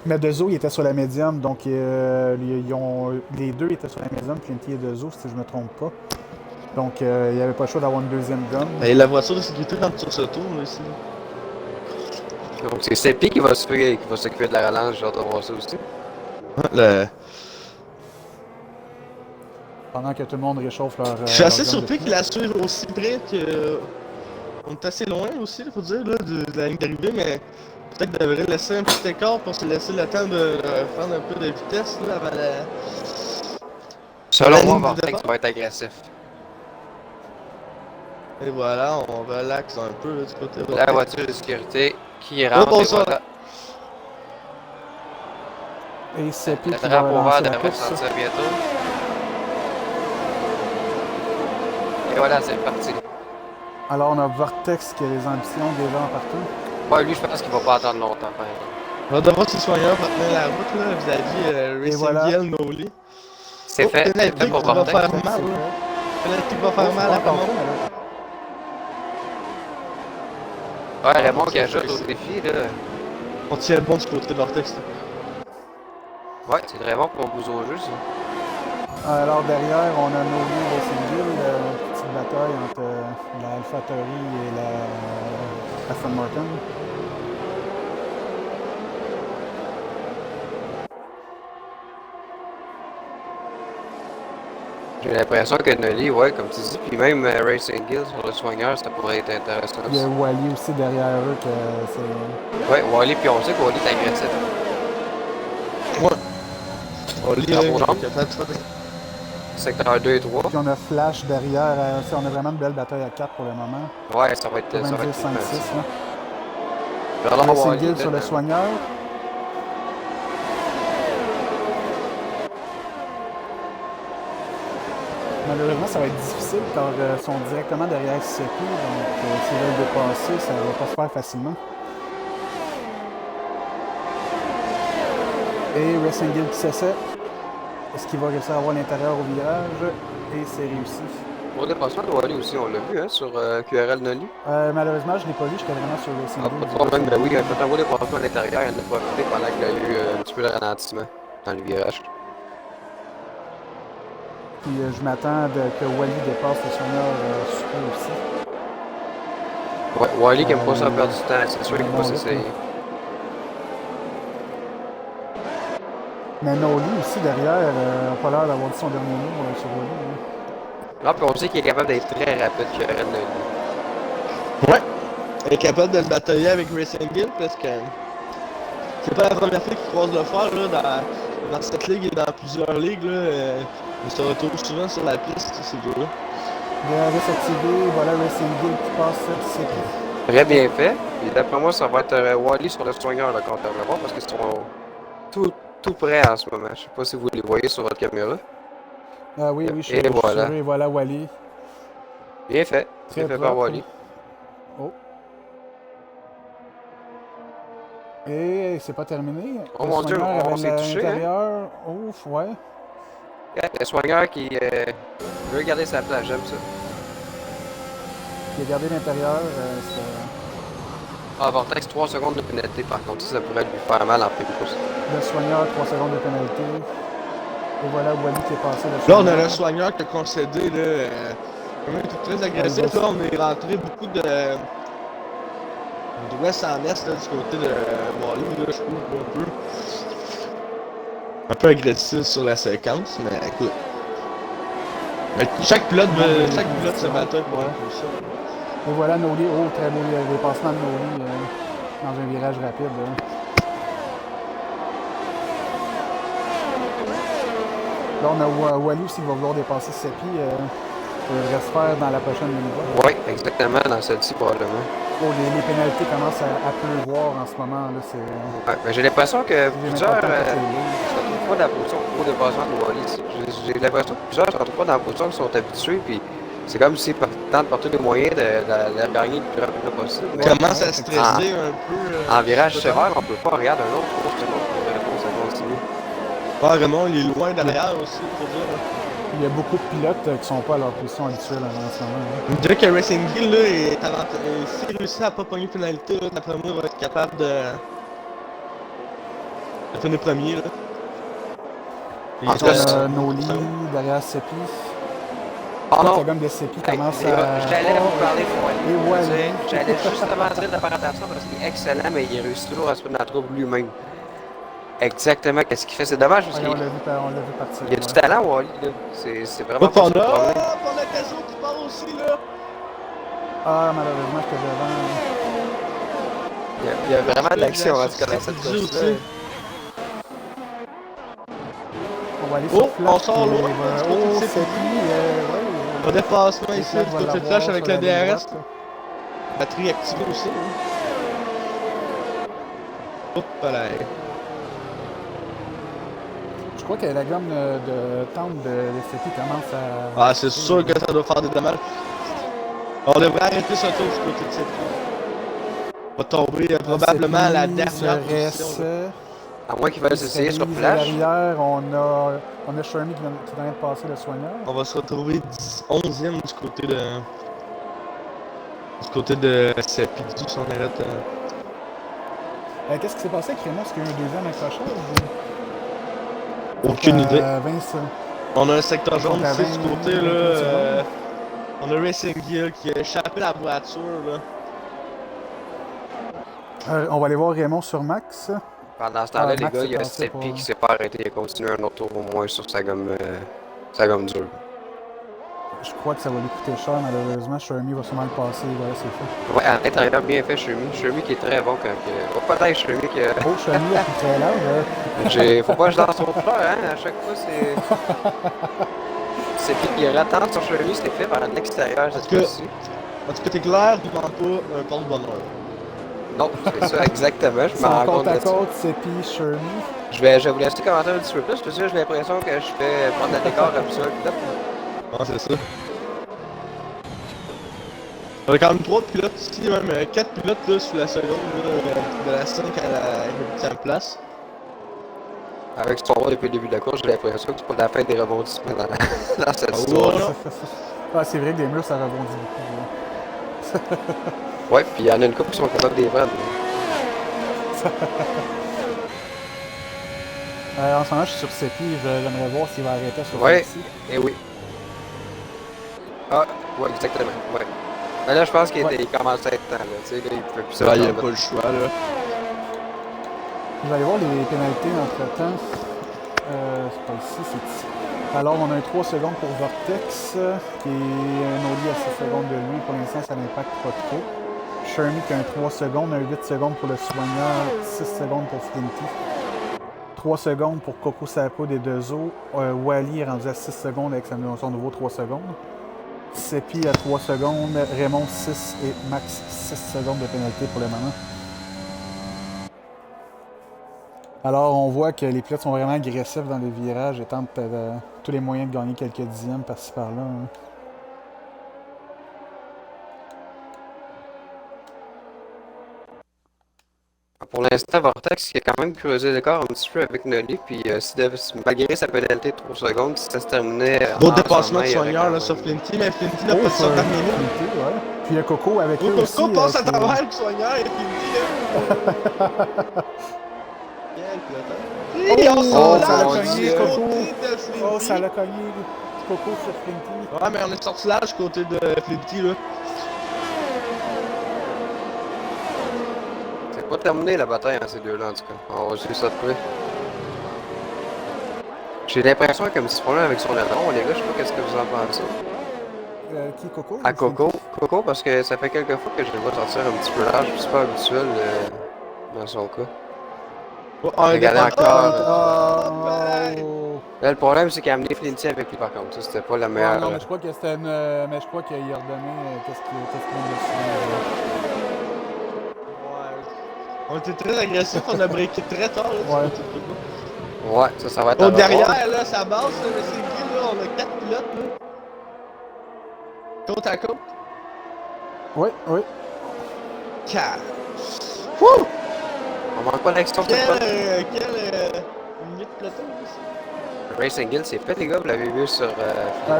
Speaker 1: Mais Dezo, il était sur la médium, donc les deux étaient sur la médium, Flinty et Dezo, si je me trompe pas. Donc il n'y avait pas le choix d'avoir une deuxième gomme.
Speaker 2: Et la voiture de sécurité rentre sur ce tour, là, ici.
Speaker 3: Donc c'est Seppi qui va s'occuper de la relance, j'ai hâte de voir ça aussi.
Speaker 2: Le...
Speaker 1: Pendant que tout le monde réchauffe leur.
Speaker 2: Je suis assez
Speaker 1: leur gomme de
Speaker 2: surpris
Speaker 1: pneus.
Speaker 2: qu'il la suive aussi près que. On est assez loin aussi, faut dire, là, de la ligne d'arrivée, mais peut-être qu'il devrait laisser un petit écart pour se laisser le temps de prendre un peu de vitesse là, avant la.
Speaker 3: Selon
Speaker 2: la
Speaker 3: moi,
Speaker 2: ligne de
Speaker 3: Vortex
Speaker 2: départ.
Speaker 3: va être agressif.
Speaker 2: Et voilà, on relaxe un peu là, du côté
Speaker 3: La
Speaker 2: Vortex.
Speaker 3: voiture de sécurité qui
Speaker 2: Oh,
Speaker 3: rentre, et
Speaker 2: bonsoir.
Speaker 3: voilà.
Speaker 1: Et Seppi
Speaker 3: Le
Speaker 1: qui va
Speaker 3: drapeau vert
Speaker 1: lancer la
Speaker 3: devrait
Speaker 1: course.
Speaker 3: sortir bientôt. Et voilà, c'est parti.
Speaker 1: Alors, on a Vortex qui a des ambitions déjà en partout.
Speaker 3: Ouais, lui, je pense qu'il va pas attendre longtemps, par exemple.
Speaker 2: On va devoir se soigner pour tenir la route là, vis-à-vis
Speaker 1: Et
Speaker 2: Racing
Speaker 1: voilà.
Speaker 2: Gill, Noli.
Speaker 3: C'est
Speaker 2: Oh,
Speaker 3: fait, c'est
Speaker 2: pénalité
Speaker 3: fait pour
Speaker 2: qui va
Speaker 3: Vortex.
Speaker 2: faire
Speaker 1: Vortex,
Speaker 2: mal,
Speaker 1: c'est
Speaker 2: là.
Speaker 1: fait.
Speaker 2: Penalty qui va
Speaker 1: Oh,
Speaker 2: faire
Speaker 1: c'est
Speaker 2: mal
Speaker 1: pas
Speaker 2: à
Speaker 1: encore
Speaker 2: Raymond.
Speaker 1: fait, mais là.
Speaker 3: Ouais, Raymond qui
Speaker 2: c'est
Speaker 3: ajoute
Speaker 2: fait,
Speaker 3: au
Speaker 2: c'est-
Speaker 3: défi, là.
Speaker 2: On tient bon du côté de Vortex. Là.
Speaker 3: Ouais, c'est très bon pour mon bouge au jeu, ça.
Speaker 1: Alors, derrière, on a Noli Racing Gill, une petite bataille entre la AlphaTauri et la Aston Martin.
Speaker 3: J'ai l'impression que Nolly, ouais, comme tu dis, puis même Racing Gill sur le soigneur, ça pourrait être intéressant
Speaker 1: Il y a
Speaker 3: aussi.
Speaker 1: Wally aussi derrière eux que c'est.
Speaker 3: Ouais, Wally, puis on sait que Wally est agressif.
Speaker 2: On lit
Speaker 3: Drapeau jaune.
Speaker 2: capable de faire des-
Speaker 3: Secteur 2 et 3.
Speaker 1: Puis on a Flash derrière. On a vraiment une belle bataille à 4 pour le moment.
Speaker 3: Ouais, ça va être.
Speaker 1: Pour
Speaker 3: Ça
Speaker 1: même
Speaker 3: va
Speaker 1: dire
Speaker 3: être
Speaker 1: 5-6.
Speaker 3: ça.
Speaker 1: Là.
Speaker 3: Bernard
Speaker 1: Racing
Speaker 3: Wally,
Speaker 1: Gill sur le
Speaker 3: là,
Speaker 1: soigneur. Malheureusement, ça va être difficile car ils sont directement derrière Seppi. Donc, s'ils veulent dépasser, ça va pas se faire facilement. Et Racing Gill qui s'essaie. Est-ce qu'il va réussir à avoir l'intérieur au virage? Et c'est réussi.
Speaker 3: Pour dépassement de Wally aussi, on l'a vu, hein, sur QRL Nolly.
Speaker 1: Malheureusement, je ne l'ai pas vu, j'étais vraiment sur Racing
Speaker 3: Ah,
Speaker 1: Gill.
Speaker 3: pas de problème, ben oui, quand on voit dépassement à l'intérieur, il en a profité pendant qu'il a eu un petit peu de ralentissement dans le virage.
Speaker 1: Puis je m'attends que Wally dépasse le soigneur super aussi.
Speaker 3: Ouais, Wally qui aime pas ça perdre du temps, c'est sûr qu'il
Speaker 1: bon
Speaker 3: va
Speaker 1: rythme.
Speaker 3: s'essayer.
Speaker 1: Mais Noli aussi derrière n'a pas l'air d'avoir dit son dernier mot sur Wally. Hein.
Speaker 3: Là, puis on sait qu'il est capable d'être très rapide QRL Nolly.
Speaker 2: Ouais. Elle est capable de le batailler avec Racing Gill parce que c'est pas la première fois qu'il croise le fer là, dans cette ligue et dans plusieurs ligues. Là, ils se retrouvent souvent sur la piste, ces deux-là.
Speaker 1: DRS activé, voilà Racing Gill qui passe Seppi.
Speaker 3: Très bien fait. Et d'après moi, ça va être Wally sur le soigneur là, quand on va voir parce qu'ils sont tout prêts en ce moment. Je sais pas si vous les voyez sur votre caméra.
Speaker 1: Ah oui, oui, je suis
Speaker 3: Et voilà.
Speaker 1: sur eux, et voilà Wally.
Speaker 3: Bien fait.
Speaker 1: Très
Speaker 3: Bien fait par
Speaker 1: propre.
Speaker 3: Wally.
Speaker 1: Oh. Et c'est pas terminé.
Speaker 3: Oh
Speaker 1: Le
Speaker 3: mon Dieu,
Speaker 1: soigneur
Speaker 3: on
Speaker 1: avait
Speaker 3: s'est touché, hein?
Speaker 1: l'intérieur. Ouf, ouais.
Speaker 3: Le soigneur qui veut garder sa place, j'aime ça.
Speaker 1: Il a gardé l'intérieur.
Speaker 3: Ah, Vortex, 3 secondes de pénalité par contre, ça pourrait lui faire mal en premier course.
Speaker 1: Le soigneur, 3 secondes de pénalité. Et voilà Wally qui est passé.
Speaker 2: Là, on a le soigneur qui a concédé. Là, quand même, très agressif. Là, on est rentré beaucoup de l'ouest en est là, du côté de Wally, là, je trouve un peu agressif sur la séquence, mais écoute. Mais chaque pilote se battait pour un peu ça.
Speaker 1: Et voilà Noli. Oh, très beau dépassement de Noli dans un virage rapide. Là, on a Wally aussi qui va vouloir dépasser Seppi. Ça devrait se faire dans la prochaine ligne droite.
Speaker 3: Oui, exactement, dans celle-ci probablement.
Speaker 1: Oh, les pénalités commencent à pleuvoir en ce moment. Là, c'est...
Speaker 3: Ouais, mais j'ai l'impression que
Speaker 1: J'ai
Speaker 3: plusieurs
Speaker 1: même pas le temps de
Speaker 3: se
Speaker 1: passer
Speaker 3: retrouvent pas dans la position au dépassement de Wally. J'ai l'impression que plusieurs se retrouvent pas dans la position qui sont habitués, puis c'est comme s'ils tentent de porter les moyens de la gagner le plus rapidement possible.
Speaker 2: On
Speaker 3: Mais
Speaker 2: commence à stresser un peu.
Speaker 3: en virage sévère, on peut pas regarder un autre course pour ça continue.
Speaker 2: Ah, Raymond, il est loin derrière aussi, faut dire.
Speaker 1: Il y a beaucoup de pilotes qui sont pas à leur position habituelle en ce moment. Hein.
Speaker 2: On dirait que Racing Gill, là, est avantagé. S'il réussit à pas pogner pénalité, là, d'après moi, il va être capable de finir premier, là.
Speaker 3: En tout cas,
Speaker 1: On a Noli derrière Seppi.
Speaker 3: Oh
Speaker 1: La
Speaker 3: non!
Speaker 1: gomme de Seppi
Speaker 3: Hey,
Speaker 1: commence
Speaker 3: les gars,
Speaker 1: à...
Speaker 3: j'allais vous parler de
Speaker 1: Et
Speaker 3: Wally.
Speaker 1: Wally.
Speaker 3: J'allais justement dire de faire attention parce qu'il est excellent, mais il réussit toujours à se mettre dans la trouble lui-même. exactement qu'est-ce qu'il fait. C'est dommage parce
Speaker 1: Ouais,
Speaker 3: qu'il
Speaker 1: on l'a vu partir.
Speaker 3: il a du
Speaker 1: Ouais.
Speaker 3: talent, Wally. Là. C'est vraiment
Speaker 2: Hop,
Speaker 3: pas
Speaker 2: on
Speaker 3: ça le problème.
Speaker 2: a Caso qui part aussi, là.
Speaker 1: Ah, malheureusement, j'étais devant.
Speaker 3: Il y a vraiment de l'action en tout cas dans
Speaker 2: Sur
Speaker 3: cette
Speaker 2: Seppi
Speaker 3: course-là.
Speaker 2: aussi.
Speaker 1: On va aller
Speaker 2: Oh,
Speaker 1: sur Flash.
Speaker 2: on sort
Speaker 1: puis,
Speaker 2: loin,
Speaker 1: ben,
Speaker 2: du côté de
Speaker 1: oh,
Speaker 2: Seppi.
Speaker 1: c'est qui? Ouais.
Speaker 2: Un dépassement
Speaker 1: Et
Speaker 2: ici,
Speaker 1: Flash
Speaker 2: du
Speaker 1: va
Speaker 2: côté de
Speaker 1: l'avoir
Speaker 2: Flash
Speaker 1: sur
Speaker 2: avec
Speaker 1: la
Speaker 2: le
Speaker 1: ligne
Speaker 2: DRS.
Speaker 1: droite.
Speaker 2: Batterie activée aussi. Hop là.
Speaker 1: Je crois que la gamme de tente de Seppi commence à...
Speaker 2: Ah, c'est sûr que ça doit faire des dommages. On devrait arrêter ce tour du côté de Seppi. On va tomber probablement à la dernière position. Là.
Speaker 3: À moins qu'ils veulent s'essayer sur
Speaker 1: À
Speaker 3: Flash.
Speaker 1: l'arrière, on a Shermy qui vient de passer le soigneur.
Speaker 2: On va se retrouver 11e du côté de Seppi. Du son arrête.
Speaker 1: Qu'est-ce qui s'est passé avec Renault? Est-ce qu'il y a eu un deuxième accrochage?
Speaker 2: Aucune idée.
Speaker 1: Vince.
Speaker 2: On a un secteur jaune
Speaker 1: Donc, à
Speaker 2: ici du
Speaker 1: 20
Speaker 2: côté là. On a Racing Gear qui a échappé la voiture là.
Speaker 1: On va aller voir Raymond sur Max.
Speaker 3: Pendant ce temps-là, les
Speaker 1: Max
Speaker 3: gars,
Speaker 1: est
Speaker 3: il y a
Speaker 1: passé
Speaker 3: Seppi
Speaker 1: pour-
Speaker 3: qui s'est pas arrêté. Il a continué un autre tour au moins sur sa gomme dure.
Speaker 1: Je crois que ça va lui coûter cher, malheureusement. Shermy va sûrement le passer. Voilà, c'est fait.
Speaker 3: Ouais, à l'intérieur, bien fait, Shermy. Shermy qui est très bon quand il... Oh, peut-être Shermy qui...
Speaker 1: Oh, Shermy a pris très large.
Speaker 3: Faut pas que je lance son fleur, hein. À chaque fois, c'est... Seppi qui rattend sur Shermy, c'est fait par l'extérieur cette fois-ci.
Speaker 2: En tout cas, t'es clair, tu vends pas un porte-bonheur.
Speaker 3: Non, c'est ça, exactement. Je
Speaker 1: Son
Speaker 3: m'en rends
Speaker 1: compte
Speaker 3: compte
Speaker 1: à
Speaker 3: de ça.
Speaker 1: côte, Seppi, Shermy.
Speaker 3: Je vais vous laisser commenter un petit peu plus, parce que j'ai l'impression que je fais prendre la décor comme ça.
Speaker 2: Ah, c'est ça. On a quand même 3 pilotes ici, même 4 pilotes là, sur la seconde, là, de la 5 à la 8e place.
Speaker 3: Avec son rôle depuis le début de la course, j'ai l'impression que c'est pas la fin des rebondissements dans cette
Speaker 2: Ah,
Speaker 3: histoire.
Speaker 2: ouais, non.
Speaker 1: Ah, c'est vrai que des murs, ça rebondit beaucoup.
Speaker 3: Ouais, puis il y en a une couple qui sont capables de les prendre.
Speaker 1: En ce moment, je suis sur Seppi. J'aimerais voir s'il va arrêter sur
Speaker 3: Ouais,
Speaker 1: ici.
Speaker 3: et oui. Ah, ouais, exactement, ouais. Mais là, je pense qu'il
Speaker 1: Ouais.
Speaker 3: commence à être temps, là, tu sais, là, il peut plus
Speaker 2: Ouais, il a
Speaker 3: s'attendre.
Speaker 2: pas le choix là.
Speaker 1: Je vais aller voir les pénalités entre-temps. C'est pas ici, c'est ici. Alors, on a un 3 secondes pour Vortex, qui est un Oli à 6 secondes de lui. Pour l'instant, ça n'impacte pas trop. Shermy qui a un 3 secondes, un 8 secondes pour le soigneur, 6 secondes pour Flinty. 3 secondes pour Coco Sapo des deux eaux. Wally est rendu à 6 secondes avec son nouveau 3 secondes. Seppi à 3 secondes, Raymond 6 et Max 6 secondes de pénalité pour le moment. Alors, on voit que les pilotes sont vraiment agressifs dans les virages et tentent tous les moyens de gagner quelques dixièmes par-ci par-là. Hein.
Speaker 3: Pour l'instant, Vortex qui a quand même creusé l'écart un petit peu avec Nolly, puis malgré sa pénalité de 3 secondes, si ça se terminait.
Speaker 2: D'autres
Speaker 3: en
Speaker 2: dépassements de
Speaker 3: sommet, il y aurait
Speaker 2: soigneurs
Speaker 3: quand
Speaker 2: là
Speaker 3: même-
Speaker 2: sur Flinty, mais Flinty n'a pas de
Speaker 1: sur
Speaker 2: son dernier mot.
Speaker 1: Flinty, ouais. Puis il y a Coco avec eux aussi.
Speaker 2: Coco passe à
Speaker 1: qui-
Speaker 2: travers le soigneur et Flinty là. Quel pilote. Et on
Speaker 3: Oh,
Speaker 2: s'en
Speaker 3: ça l'a
Speaker 2: lâche
Speaker 3: cogné,
Speaker 2: du
Speaker 1: Coco.
Speaker 2: côté de Flinty.
Speaker 1: Oh, ça l'a cogné. Coco sur Flinty.
Speaker 2: Ouais, mais on est sorti large côté de Flinty là.
Speaker 3: C'est pas terminé la bataille entre ces deux-là en tout cas. On va suivre ça de près. J'ai l'impression qu'il y a un petit problème avec son aileron, les gars, je sais pas qu'est-ce que vous en pensez.
Speaker 1: Qui, Coco?
Speaker 3: À Coco, parce que ça fait quelques fois que je le vois sortir un petit peu large, c'est pas habituel dans son cas.
Speaker 2: Oh, un
Speaker 3: Regardez
Speaker 2: départ.
Speaker 3: encore.
Speaker 1: Oh.
Speaker 3: Là, le problème, c'est qu'il a amené Flinty avec lui par contre, ça c'était pas la meilleure.
Speaker 1: Ouais, non, mais je crois que c'était une. Mais je crois qu'il a redonné qu'est-ce qu'il vient de
Speaker 2: Ouais. On était très agressifs, on a breaké très tard là.
Speaker 1: Ouais.
Speaker 2: du côté de Coco.
Speaker 3: Ouais, ça va être
Speaker 2: Oh,
Speaker 3: à revoir.
Speaker 2: derrière, là, ça base, là, le Singly, là, on a 4 pilotes, là. Côte à côte.
Speaker 1: Oui, oui.
Speaker 2: 4.
Speaker 3: On manque pas d'action de cette fois.
Speaker 2: Minute de peloton, là.
Speaker 3: Racing Hill, c'est fait les gars, vous l'avez vu sur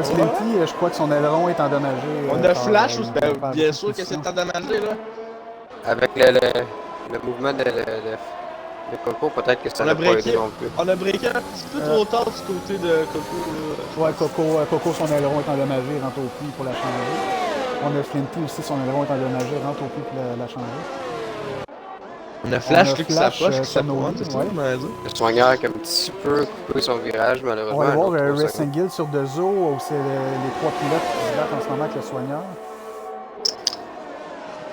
Speaker 1: Slinty, je crois que son aileron est endommagé.
Speaker 2: On a
Speaker 1: par,
Speaker 2: Flash aussi, ben,
Speaker 1: par
Speaker 2: bien
Speaker 1: la
Speaker 2: sûr que c'est
Speaker 1: compétition.
Speaker 2: endommagé, là.
Speaker 3: avec le mouvement de Coco, peut-être que ça
Speaker 2: On
Speaker 3: n'a
Speaker 2: a
Speaker 3: pas
Speaker 2: breaké.
Speaker 3: aidé non plus.
Speaker 2: On a breaké un petit peu trop tard du côté de Coco, là.
Speaker 1: Ouais, Coco, son aileron est endommagé, rentre au puits pour la changer. On a Flinty aussi, son aileron est endommagé, rentre au puits pour la changer.
Speaker 2: On a Flash,
Speaker 1: On a
Speaker 2: lui, qui
Speaker 1: Flash,
Speaker 2: s'approche, qui
Speaker 1: sur nos
Speaker 2: s'approche,
Speaker 1: lignes,
Speaker 2: c'est ça,
Speaker 1: ouais.
Speaker 2: on va dire.
Speaker 3: Le soigneur qui a un petit peu coupé son virage,
Speaker 1: On
Speaker 3: malheureusement.
Speaker 1: va aller voir
Speaker 3: un autre 3
Speaker 1: Racing
Speaker 3: secondes.
Speaker 1: Guild sur Dezo, où c'est les 3 pilotes qui se battent en ce moment avec le soigneur.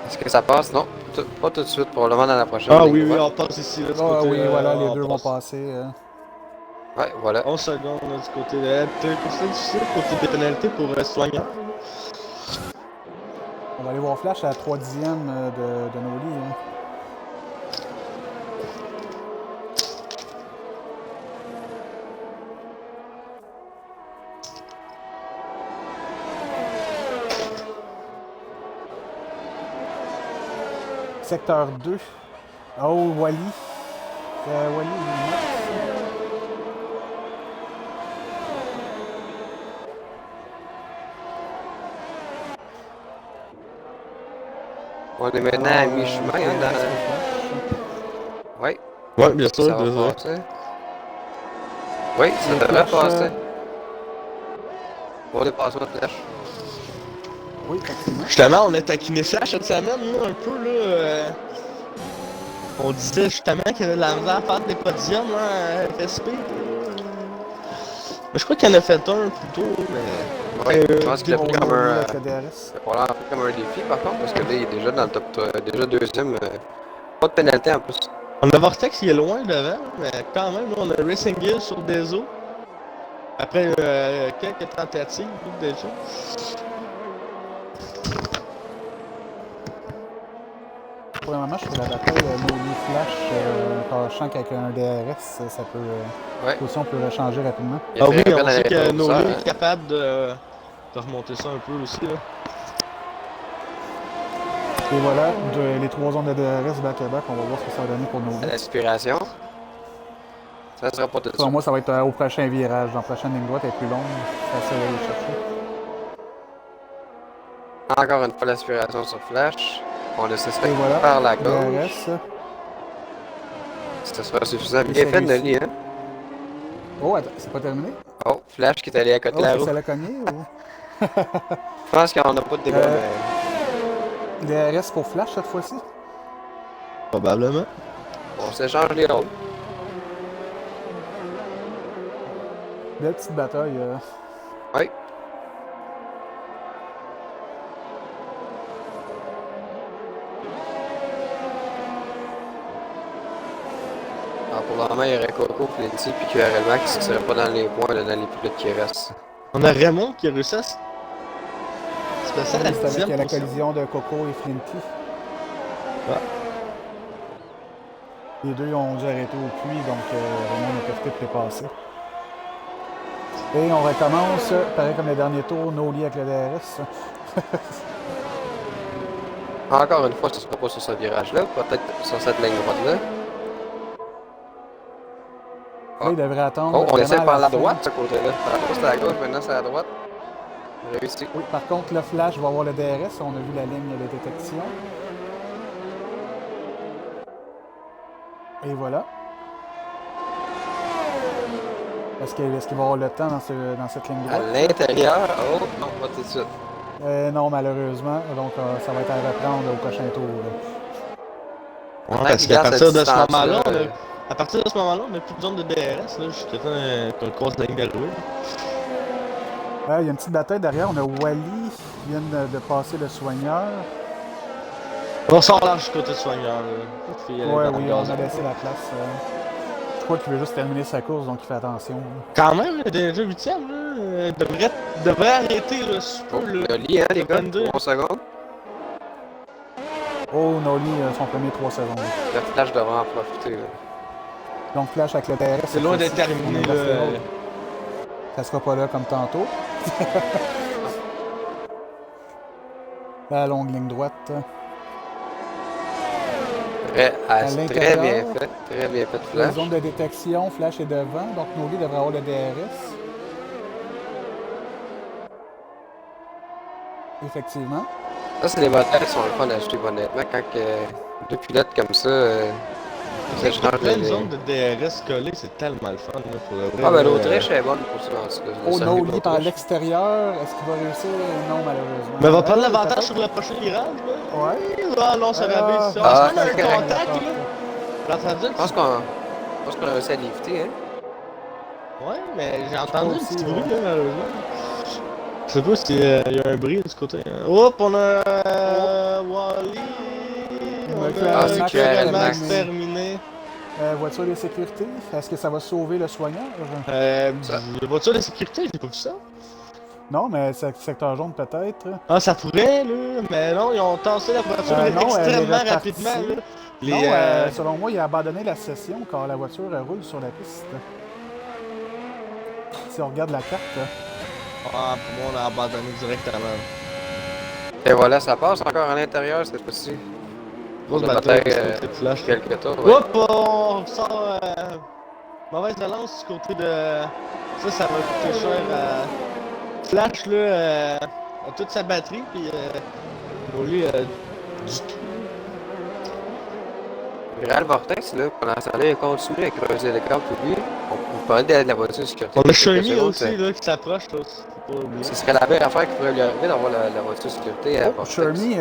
Speaker 3: Est-ce que ça passe? Non, pas tout de suite, probablement dans la prochaine
Speaker 2: Ah
Speaker 3: ligne
Speaker 2: oui, oui,
Speaker 3: droite.
Speaker 2: on passe ici, là, du
Speaker 1: Ah
Speaker 2: côté.
Speaker 1: oui, voilà, les
Speaker 2: on
Speaker 1: deux vont
Speaker 2: passe.
Speaker 1: passer.
Speaker 3: Ouais, voilà.
Speaker 2: 11 secondes, là, du côté de. C'est difficile, côté des pénalités pour soigneur.
Speaker 1: On va aller voir Flash à la 3 dixième de nos lits. Hein. Secteur 2. Oh, Wally. Wally, il est mort.
Speaker 3: On est maintenant à mi-chemin. Hein, Oui,
Speaker 2: Ouais, bien sûr,
Speaker 3: ça va
Speaker 2: désolé.
Speaker 3: passer. Oui, ça
Speaker 1: Le
Speaker 3: devrait
Speaker 1: Flash,
Speaker 3: passer. Pour dépasser notre flèche.
Speaker 1: Oui, effectivement.
Speaker 2: Justement, on a taquiné Flash cette semaine, là, un peu, là. On disait justement qu'il avait de la misère à faire des podiums, hein, à FSP. Mais je crois qu'il en a fait un plus tôt, mais.
Speaker 3: Oui, je pense qu'il a
Speaker 1: On
Speaker 3: pris comme
Speaker 1: a
Speaker 3: un.
Speaker 1: avec le DRS.
Speaker 3: On l'a pris comme un défi par contre, parce que là, il est déjà dans le top 3, déjà deuxième. Pas de pénalité en plus.
Speaker 2: On a Vortex qui est loin devant, mais quand même, là, on a Racing Hill sur des eaux. Après quelques tentatives, déjà.
Speaker 1: Pour le moment, je fais la bataille Noli Flash. Quand je sens qu'avec un DRS, ça peut.
Speaker 3: Ouais.
Speaker 1: Aussi, on peut le changer rapidement.
Speaker 3: Il a
Speaker 2: Ah
Speaker 3: fait
Speaker 2: oui,
Speaker 3: un peine
Speaker 2: on
Speaker 3: à
Speaker 2: sait que
Speaker 3: l'introducteur,
Speaker 2: Noli
Speaker 3: hein.
Speaker 2: est capable de remonter ça un peu aussi, là.
Speaker 1: Et voilà, les 3 zones de DRS back-à-back, on va voir ce que ça va donner pour Noli.
Speaker 3: À l'aspiration. Ça sera pas tout de
Speaker 1: Pour
Speaker 3: suite.
Speaker 1: moi, ça va être au prochain virage. Dans la prochaine ligne droite, elle est plus longue. C'est facile à aller chercher.
Speaker 3: Encore une fois, l'aspiration sur Flash. On le suspecte
Speaker 1: Et voilà,
Speaker 3: par la gauche.
Speaker 1: DRS.
Speaker 3: Ce sera suffisant.
Speaker 1: Et
Speaker 3: Bien
Speaker 1: c'est
Speaker 3: fait,
Speaker 1: réussi.
Speaker 3: Noli, hein.
Speaker 1: Oh, attends, c'est pas terminé?
Speaker 3: Oh, Flash qui est allé à côté
Speaker 1: Oh,
Speaker 3: de la
Speaker 1: ça
Speaker 3: roue.
Speaker 1: l'a cogné ou?
Speaker 3: Je pense qu'on n'a pas de débat, mais
Speaker 1: DRS pour Flash cette fois-ci?
Speaker 2: Probablement.
Speaker 3: on s'échange les rôles.
Speaker 1: Belle petite bataille.
Speaker 3: Oui. Alors pour le moment, il y aurait Coco, Flinty puis QRL Max qui ne seraient pas dans les points, là, dans les pilotes qui restent.
Speaker 2: On a Raymond qui a réussi à se passer à la
Speaker 1: C'est avec
Speaker 2: 10e
Speaker 1: la
Speaker 2: position.
Speaker 1: collision de Coco et Flinty.
Speaker 2: Ouais.
Speaker 1: Les deux ont dû arrêter au puits, donc vraiment on a profité de les passer. Et on recommence, pareil comme les derniers tours, Noli avec le DRS.
Speaker 3: Encore une fois, ce ne sera pas sur ce virage-là, peut-être sur cette ligne droite-là.
Speaker 1: Là, il devrait attendre.
Speaker 3: Oh, on essaie
Speaker 1: vraiment à
Speaker 3: par la
Speaker 1: fin.
Speaker 3: droite, ce côté-là. Avant, c'était à gauche, maintenant c'est à droite. Réussi.
Speaker 1: Oui, par contre, le Flash va avoir le DRS. On a vu la ligne de détection. Et voilà. Est-ce qu'il va avoir le temps dans cette ligne
Speaker 3: À
Speaker 1: droite?
Speaker 3: l'intérieur, oh non, pas tout de suite.
Speaker 1: Non, malheureusement. Donc, ça va être à reprendre au prochain tour.
Speaker 2: Ouais,
Speaker 3: Tant
Speaker 2: parce
Speaker 3: qu'il
Speaker 2: qu'à
Speaker 3: garde
Speaker 2: partir
Speaker 3: cette
Speaker 2: de ce moment-là,
Speaker 3: distance-là,
Speaker 2: à partir de ce moment-là, on n'a plus besoin de DRS, là, juste qu'on croise la ligne d'arrivée.
Speaker 1: Il y a une petite bataille derrière. On a Wally qui vient de passer le soigneur.
Speaker 2: On sort large du côté soigneur, là. Puis,
Speaker 1: Oui, on a laissé la place. Je crois qu'il veut juste terminer sa course, donc il fait attention.
Speaker 2: Quand même, le déjà 8ème, là, devrait arrêter, là, super,
Speaker 3: Oh,
Speaker 2: là.
Speaker 3: le lit, hein, les gars,
Speaker 2: 22.
Speaker 3: 11 secondes.
Speaker 1: Oh, Noli, son premier 3 secondes.
Speaker 3: Le Flash devrait en profiter, là.
Speaker 1: Donc, Flash avec le DRS.
Speaker 2: C'est loin d'être terminé, là.
Speaker 1: Ça sera pas là comme tantôt. La longue ligne droite.
Speaker 3: Très
Speaker 1: l'intérieur,
Speaker 3: bien fait. Très bien fait,
Speaker 1: La
Speaker 3: Flash.
Speaker 1: zone de détection, Flash est devant, donc Noli devrait avoir le DRS. Effectivement.
Speaker 3: Ça, c'est des batailles qui sont le fun à acheter, honnêtement. Quand deux pilotes comme ça, ça change
Speaker 2: Plein de
Speaker 3: les...
Speaker 2: zones de DRS collées, c'est tellement le fun, là, pour le vrai.
Speaker 3: Ah, ben
Speaker 2: là.
Speaker 3: l'Autriche est bonne pour ça, en tout cas.
Speaker 1: Oh,
Speaker 3: Le circuit
Speaker 1: Noli par
Speaker 3: d'Autriche.
Speaker 1: l'extérieur. Est-ce qu'il va réussir? Non, malheureusement.
Speaker 2: Mais on va prendre
Speaker 1: Ouais,
Speaker 2: l'avantage
Speaker 1: peut-être.
Speaker 2: sur le prochain virage, là.
Speaker 1: Ouais.
Speaker 2: Ah non, ça
Speaker 1: Ah,
Speaker 2: rabaisse ça.
Speaker 3: ah,
Speaker 2: On se met
Speaker 3: c'est
Speaker 2: un
Speaker 3: correct,
Speaker 2: contact,
Speaker 1: d'accord.
Speaker 2: là. J'ai entendu
Speaker 3: Je pense qu'on a réussi à lifter, hein.
Speaker 2: Ouais, mais j'ai entendu un
Speaker 1: aussi,
Speaker 2: petit
Speaker 1: ouais.
Speaker 2: bruit, là, malheureusement. Je sais pas s'il y a un bruit de ce côté. Hein. Hop, on a Wally. On
Speaker 3: Ah,
Speaker 2: a
Speaker 3: c'est
Speaker 1: Max
Speaker 2: QRL
Speaker 3: QRL
Speaker 2: Max
Speaker 3: Max.
Speaker 2: terminé.
Speaker 1: Voiture de sécurité, est-ce que ça va sauver le soigneur?
Speaker 3: Ça.
Speaker 2: La voiture de sécurité, j'ai pas vu ça.
Speaker 1: Non, mais secteur jaune peut-être.
Speaker 2: Ah, ça pourrait, là, mais non, ils ont tassé la voiture
Speaker 1: Non, elle est
Speaker 2: extrêmement
Speaker 1: repartie.
Speaker 2: rapidement, là.
Speaker 1: Non,
Speaker 2: Les,
Speaker 1: selon moi, il a abandonné la session car la voiture roule sur la piste. Si on regarde la carte.
Speaker 2: Ah, pour moi, on a abandonné directement.
Speaker 3: Et voilà, ça passe encore à l'intérieur cette fois-ci.
Speaker 2: Grosse
Speaker 3: La
Speaker 2: bataille,
Speaker 3: bataille,
Speaker 2: c'est flash.
Speaker 3: quelques tours, ouais.
Speaker 2: Hop, on sort mauvaise relance du côté de... Ça va coûter cher à Flash, là, a toute sa batterie, puis au lieu du tout.
Speaker 3: Real Vortex, là, pendant ce temps-là, il continue à creuser le câble pour lui. On parlait de la voiture de sécurité.
Speaker 2: On a
Speaker 3: quelques
Speaker 2: Shiny
Speaker 3: secondes,
Speaker 2: aussi, là, qui s'approche, là, aussi, faut pas oublier.
Speaker 3: Ce serait la meilleure affaire qui pourrait lui arriver d'avoir la voiture de sécurité à
Speaker 1: Oh,
Speaker 3: Vortex.
Speaker 1: Shermy,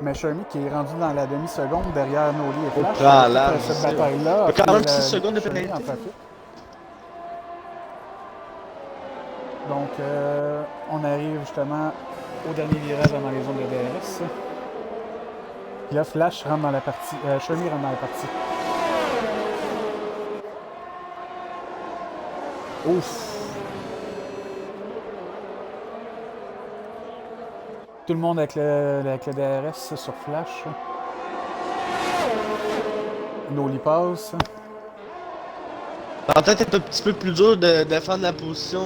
Speaker 1: mais Shermy qui est rendu dans la demi-seconde derrière Noli et Flash.
Speaker 2: prend large,
Speaker 1: cette
Speaker 2: c'est
Speaker 1: bataille-là.
Speaker 2: Il y a quand même
Speaker 1: puis,
Speaker 2: 6 secondes de
Speaker 1: Shermy
Speaker 2: pénalité.
Speaker 1: en profite. Donc, on arrive justement au dernier virage dans les zones de DRS. Puis là, Flash rentre dans la partie. Shermy rentre dans la partie. Ouf! Tout le monde avec le DRS sur Flash. Noli passe.
Speaker 2: Ça va peut-être être un petit peu plus dur de défendre la position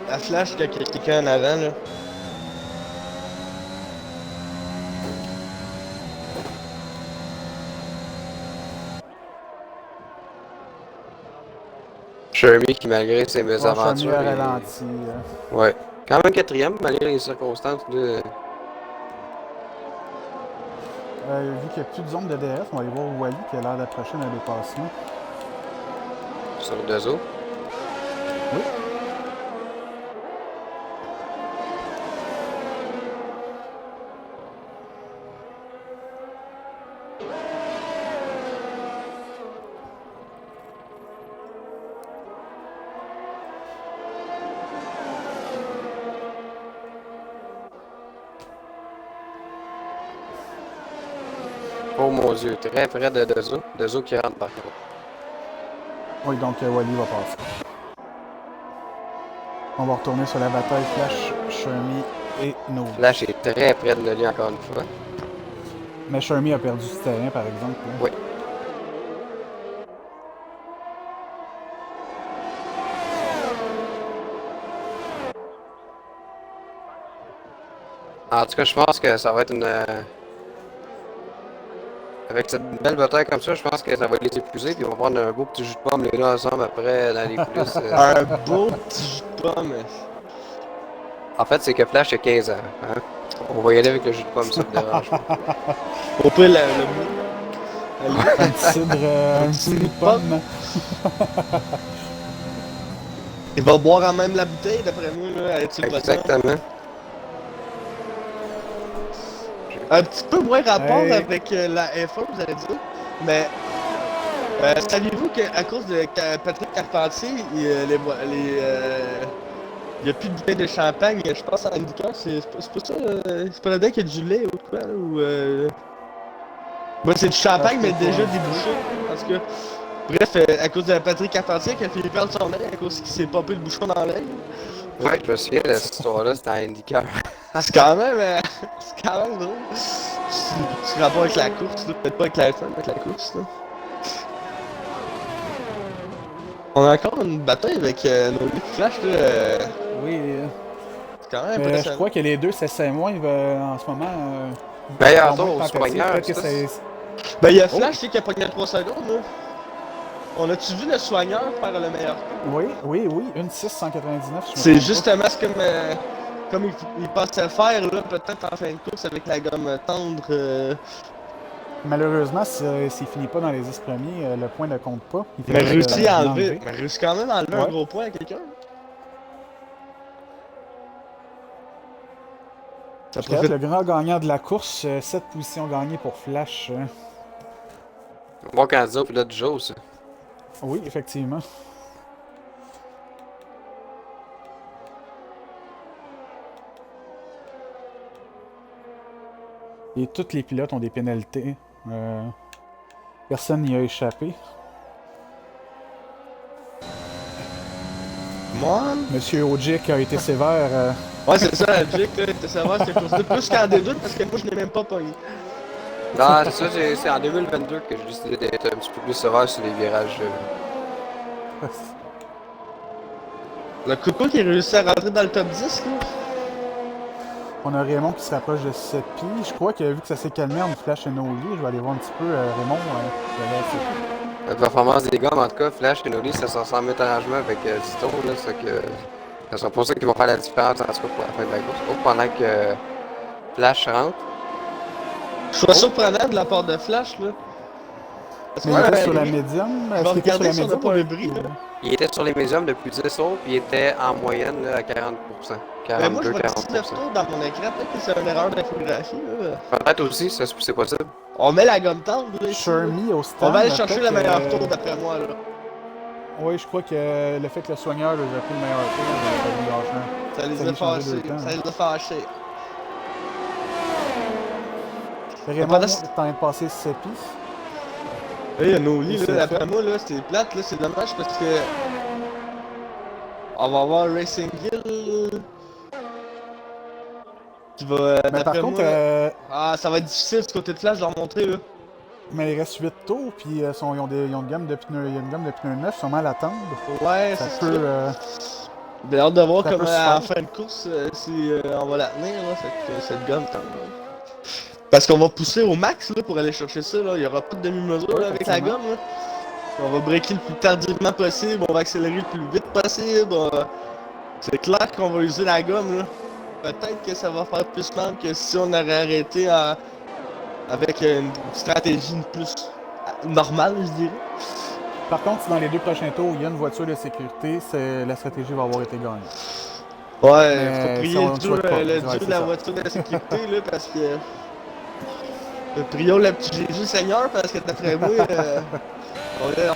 Speaker 2: à Flash que quelqu'un en avant, là.
Speaker 3: Shermy qui, malgré ses
Speaker 1: Shermy
Speaker 3: mésaventures.
Speaker 1: a ralenti.
Speaker 3: Ouais. Quand même quatrième, malgré les circonstances de.
Speaker 1: Vu qu'il n'y a plus de zone de DRS, on va aller voir Wally qui a l'air d'approcher d'un dépassement.
Speaker 3: Sur deux eaux.
Speaker 1: Oui.
Speaker 3: Oh mon dieu, très près de Dezo. Dezo qui rentre par contre.
Speaker 1: Oui, donc Wally va passer. On va retourner sur la bataille Flash, Shermy et Noli.
Speaker 3: Flash est très près de lui encore une fois.
Speaker 1: Mais Shermy a perdu du terrain, par exemple. Là.
Speaker 3: Oui. En tout cas, je pense que ça va être une. Avec cette belle bataille comme ça, je pense que ça va les épuiser, puis on va prendre un beau petit jus de pomme les deux ensemble après dans les coulisses.
Speaker 2: Un beau petit jus de pomme.
Speaker 3: En fait, c'est que Flash a 15 ans. Hein? On va y aller avec le jus de pomme, ça me dérange pas.
Speaker 2: Au pire, le
Speaker 1: Un petit cidre, un petit cidre de pomme.
Speaker 2: Il va boire en même la bouteille, d'après moi, là, est-il possible?
Speaker 3: Exactement.
Speaker 2: Un petit peu moins rapport
Speaker 1: Hey.
Speaker 2: avec la F1, vous allez dire, mais saviez-vous qu'à cause de Patrick Carpentier, il y a plus de bouteilles de champagne, je pense, à IndyCar, c'est pas ça, c'est pas là-dedans qu'il y a du lait ou quoi, là, ou Moi, c'est du champagne, mais déjà débouché, parce que... Bref, à cause de Patrick Carpentier, qui a fait perdre son œil, à cause qu'il s'est popé le bouchon dans l'œil.
Speaker 3: Ouais, je me souviens de cette histoire-là, c'était à IndyCar.
Speaker 2: C'est quand même, c'est quand même drôle. Tu rapport avec la course, là, peut-être pas avec la F1, mais avec la course, là. On a encore une bataille avec nos Flash, là.
Speaker 1: Oui.
Speaker 2: C'est quand même
Speaker 1: Je
Speaker 2: impressionnant.
Speaker 1: crois que les deux s'essaient moins en ce moment.
Speaker 3: Meilleur
Speaker 1: ont
Speaker 3: tour
Speaker 1: moins
Speaker 3: au
Speaker 1: de tentatives.
Speaker 3: soigneur,
Speaker 1: Peut-être que
Speaker 3: ça,
Speaker 1: c'est.
Speaker 2: Ben, il y a Flash, qui a pogné 3 secondes, là. On a-tu vu le soigneur faire le meilleur?
Speaker 1: Oui, une 699.
Speaker 2: C'est justement ce comme il pensait faire, là, peut-être en fin de course avec la gomme tendre.
Speaker 1: Malheureusement, s'il finit pas dans les 10 premiers, le point ne compte pas. Il
Speaker 2: Mais
Speaker 1: faudrait
Speaker 2: réussi
Speaker 1: de
Speaker 2: à
Speaker 1: l'enlever.
Speaker 2: enlever. Mais réussi quand même à enlever un
Speaker 1: Ouais.
Speaker 2: gros point à quelqu'un. Ça
Speaker 1: Peut-être le grand gagnant de la course, 7 positions gagnées pour Flash.
Speaker 3: Bon candidat au pilote du jour, ça.
Speaker 1: Oui, effectivement. Et tous les pilotes ont des pénalités. Personne n'y a échappé.
Speaker 2: Moi?
Speaker 1: Monsieur Ogic a été sévère.
Speaker 2: Ouais, c'est ça, Jake, là, t'es savoir, c'est pour ça. Plus qu'en D2 parce que moi je n'ai même pas pogné.
Speaker 3: Non, c'est ça, c'est en 2022 que j'ai décidé d'être un petit peu plus sévère sur les virages.
Speaker 2: Le Coco qui réussit à rentrer dans le top 10, là.
Speaker 1: On a Raymond qui se rapproche de Seppi. Je crois que vu que ça s'est calmé entre Flash et Noli, je vais aller voir un petit peu Raymond.
Speaker 3: La performance des gars, en tout cas, Flash et Noli, ça s'en sent arrangement avec Tito, là, c'est que. Ça sera pas ça qui va faire la différence, en tout cas, pour la fin de la course. Oh, pendant que Flash rentre.
Speaker 2: Je trouve surprenant de la part de Flash, là. Parce
Speaker 1: Mais
Speaker 2: que,
Speaker 1: il était sur la
Speaker 2: lui,
Speaker 1: médium.
Speaker 2: je
Speaker 1: Est-ce
Speaker 2: vais
Speaker 1: qu'il était sur
Speaker 2: regarder
Speaker 1: la
Speaker 2: si on n'a
Speaker 1: médium
Speaker 2: pas
Speaker 1: ou
Speaker 2: un
Speaker 1: le-
Speaker 2: bris, là.
Speaker 3: Il était sur les médiums depuis 10 tours, puis il était en moyenne là, à 40%.
Speaker 2: Ben moi, je vois
Speaker 3: 42-40%.
Speaker 2: 19 tours dans mon écran, peut-être que c'est une erreur d'infographie, là.
Speaker 3: Peut-être aussi, ça, c'est possible.
Speaker 2: On met la gomme tendre, là, ici, là.
Speaker 1: Shermy au stand.
Speaker 2: On va aller chercher
Speaker 1: peut-être
Speaker 2: le meilleur
Speaker 1: que-
Speaker 2: tour, d'après moi, là.
Speaker 1: Oui, je crois que le fait que le soigneur a pris le meilleur tour, ça lui lâche un.
Speaker 2: Ça les
Speaker 1: Ça
Speaker 2: a
Speaker 1: lui changeait
Speaker 2: fâchés,
Speaker 1: deux temps.
Speaker 2: ça les a fâchés.
Speaker 1: Raymond,
Speaker 2: pendant-
Speaker 1: t'es en train de passer Seppi.
Speaker 2: Il y a nos lits,
Speaker 1: Et c'est
Speaker 2: là, d'après
Speaker 1: fait.
Speaker 2: moi, là, c'est plate, là, c'est dommage parce que... On va avoir Racing Hill... Qui va,
Speaker 1: Mais par
Speaker 2: d'après
Speaker 1: contre,
Speaker 2: moi... Ah, ça va être difficile, ce côté de flash, de leur montrer, là.
Speaker 1: mais il reste 8 tours, puis ils ont une gamme de pneus, il y a une gamme de pneus neufs, sûrement à l'attendre.
Speaker 2: Ouais,
Speaker 1: Ça
Speaker 2: c'est
Speaker 1: peut.
Speaker 2: ça. J'ai hâte de voir
Speaker 1: ça peut
Speaker 2: comment,
Speaker 1: se
Speaker 2: à la
Speaker 1: faire.
Speaker 2: fin de course, si on va la tenir, là, cette gomme, quand même. Parce qu'on va pousser au max, là, pour aller chercher ça, là. Il y aura pas de demi-mesure,
Speaker 1: Ouais,
Speaker 2: là, avec la
Speaker 1: effectivement.
Speaker 2: gomme, là. On va breaker le plus tardivement possible, on va accélérer le plus vite possible. C'est clair qu'on va user la gomme, là. Peut-être que ça va faire plus mal que si on aurait arrêté avec une stratégie plus normale, je dirais.
Speaker 1: Par contre, si dans les 2 prochains tours, il y a une voiture de sécurité, la stratégie va avoir été gagnée.
Speaker 2: Ouais,
Speaker 1: Mais
Speaker 2: faut
Speaker 1: ça,
Speaker 2: prier
Speaker 1: on
Speaker 2: le
Speaker 1: le
Speaker 2: dieu,
Speaker 1: souhaite pas.
Speaker 2: le
Speaker 1: Ouais,
Speaker 2: dieu
Speaker 1: c'est
Speaker 2: de la
Speaker 1: ça.
Speaker 2: voiture de sécurité, là, parce que... Prions le petit Jésus Seigneur, parce que d'après moi, on devrait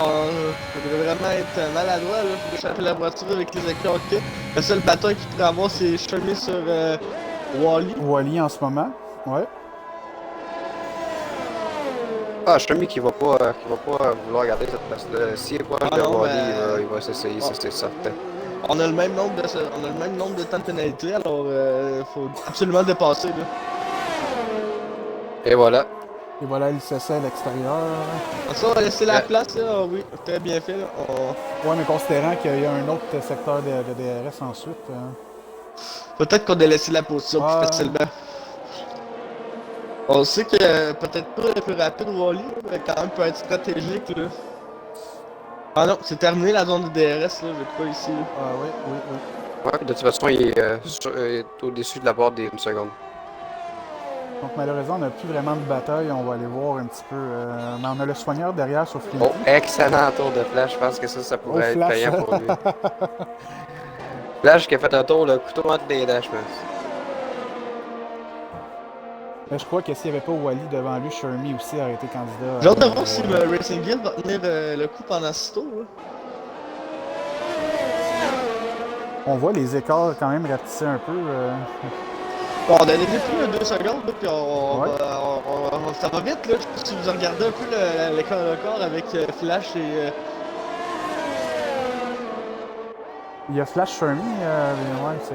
Speaker 2: vraiment être maladroit, là, pour échapper la voiture avec les éclats qu'il y a. Le seul bataille qu'il pourrait avoir, c'est chemin sur Wally.
Speaker 1: Wally en ce moment. Ouais.
Speaker 3: Ah, je suis qui va pas vouloir garder cette place-là. S'il est proche
Speaker 2: Ah
Speaker 3: de
Speaker 2: non,
Speaker 3: Wally,
Speaker 2: ben-
Speaker 3: il va s'essayer, ça c'est certain.
Speaker 2: On a le même nombre de temps de pénalité, alors faut absolument dépasser, là.
Speaker 3: Et voilà.
Speaker 1: Et voilà, il s'essaie à l'extérieur.
Speaker 2: Ça, on va laisser la
Speaker 3: Ouais.
Speaker 2: place, là, ah oui, très bien fait, là.
Speaker 1: Ouais, mais considérant qu'il y a un autre secteur de DRS ensuite.
Speaker 2: Peut-être qu'on a laissé la position
Speaker 1: Ouais.
Speaker 2: plus facilement. On sait que peut-être pas le plus rapide Wally, là, mais quand même peut être stratégique, là. Ah non, c'est terminé la zone de DRS, là, je crois, ici, là.
Speaker 1: Ah oui, oui, oui.
Speaker 3: Ouais, puis de toute façon, il est au-dessus de la barre des 1 seconde.
Speaker 1: Donc malheureusement, on n'a plus vraiment de bataille. On va aller voir un petit peu. Mais on a le soigneur derrière sur Flinty.
Speaker 3: Oh, excellent tour de Flash. Je pense que ça pourrait être
Speaker 1: Flash.
Speaker 3: payant pour lui. Flash qui a fait un tour, le couteau entre les dents, je pense.
Speaker 1: Mais je crois que s'il n'y avait pas Wally devant lui, Shermy aussi aurait été candidat.
Speaker 2: J'ai hâte de voir si Racing Guild va tenir le coup pendant ce tour, là.
Speaker 1: On voit les écarts quand même rapetisser un peu.
Speaker 2: Bon, on a donné plus de 2 secondes, là, puis
Speaker 1: Ouais.
Speaker 2: ça va vite, là. Je sais pas si vous regardez un peu l'écart record avec Flash et...
Speaker 1: Il y a Flash Shermy. Ouais, c'est.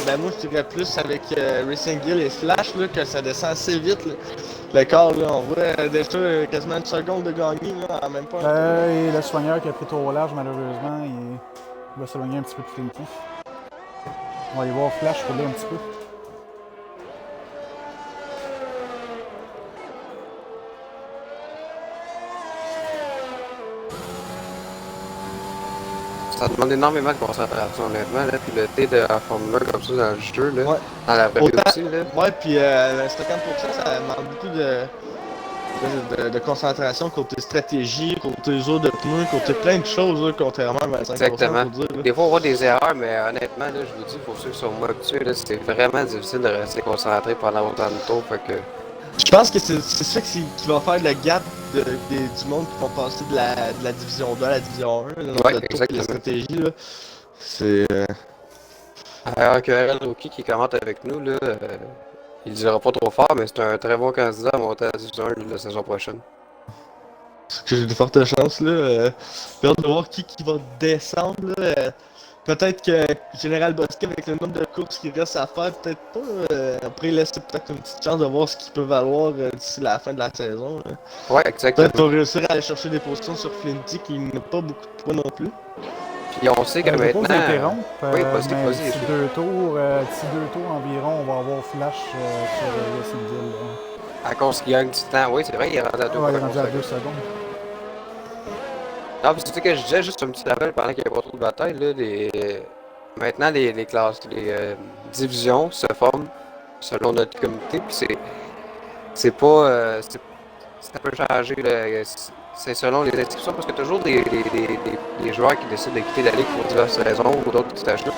Speaker 2: ben moi je dirais plus avec Racing Guild et Flash là, que ça descend assez vite là. L'écart là, on voit déjà quasiment une seconde de gagner là, en même pas un tour.
Speaker 1: Et le soigneur qui a pris trop au large, malheureusement, il va s'éloigner un petit peu de Flinty. On va aller voir Flash rouler un petit peu.
Speaker 3: Ça demande énormément de concentration, honnêtement. Là. Puis le thé de la Formule 1 comme ça dans le jeu, là,
Speaker 2: Ouais.
Speaker 3: dans la vraie vie
Speaker 2: Autant-
Speaker 3: aussi. Là.
Speaker 2: Ouais, puis 50%, ça demande beaucoup de concentration côté stratégie, côté jour de pneus, côté plein de choses, là, contrairement à 25%,
Speaker 3: Exactement.
Speaker 2: faut dire, là.
Speaker 3: Des fois, on voit des erreurs, mais honnêtement, là, je vous dis, pour ceux qui sont moins habitués, là, c'est vraiment difficile de rester concentré pendant autant de tours. Fait que
Speaker 2: Je pense que c'est ça qui va faire le gap du monde qui vont passer de la division 2 à la division 1. Le nombre
Speaker 3: Ouais,
Speaker 2: de tours et
Speaker 3: exactement.
Speaker 2: les stratégies, là. C'est.
Speaker 3: Alors que Rookie qui commente avec nous, là, il dira pas trop fort, mais c'est un très bon candidat à monter à la division 1 la saison prochaine.
Speaker 2: Que j'ai de fortes chances, là. J'ai hâte de voir qui va descendre, là. Peut-être que Général Bosquet, avec le nombre de courses qu'il reste à faire, peut-être pas. Après, laisser peut-être une petite chance de voir ce qu'il peut valoir d'ici la fin de la saison. Là.
Speaker 3: Ouais, exactement.
Speaker 2: Peut-être pour réussir à aller chercher des positions sur Flinty qui n'a pas beaucoup de points non plus.
Speaker 3: Puis on sait que
Speaker 1: Je
Speaker 3: maintenant.
Speaker 1: propose d'interrompre,
Speaker 3: Oui,
Speaker 1: mais
Speaker 3: vas-y,
Speaker 1: d'ici
Speaker 3: Philippe.
Speaker 1: 2 tours environ, on va avoir Flash sur Racing Hill.
Speaker 3: À cause qu'il gagne du temps, oui, c'est vrai, il est rendu à 2
Speaker 1: Ouais, il est rendu à 2 secondes.
Speaker 3: Non, puis c'est ce que je disais, juste un petit rappel pendant qu'il n'y a pas trop de bataille, là, maintenant les classes, les divisions se forment selon notre comité, puis c'est pas, ça peut changer, là, c'est selon les inscriptions, parce que toujours des joueurs qui décident de quitter la ligue pour diverses raisons, ou d'autres qui s'ajoutent.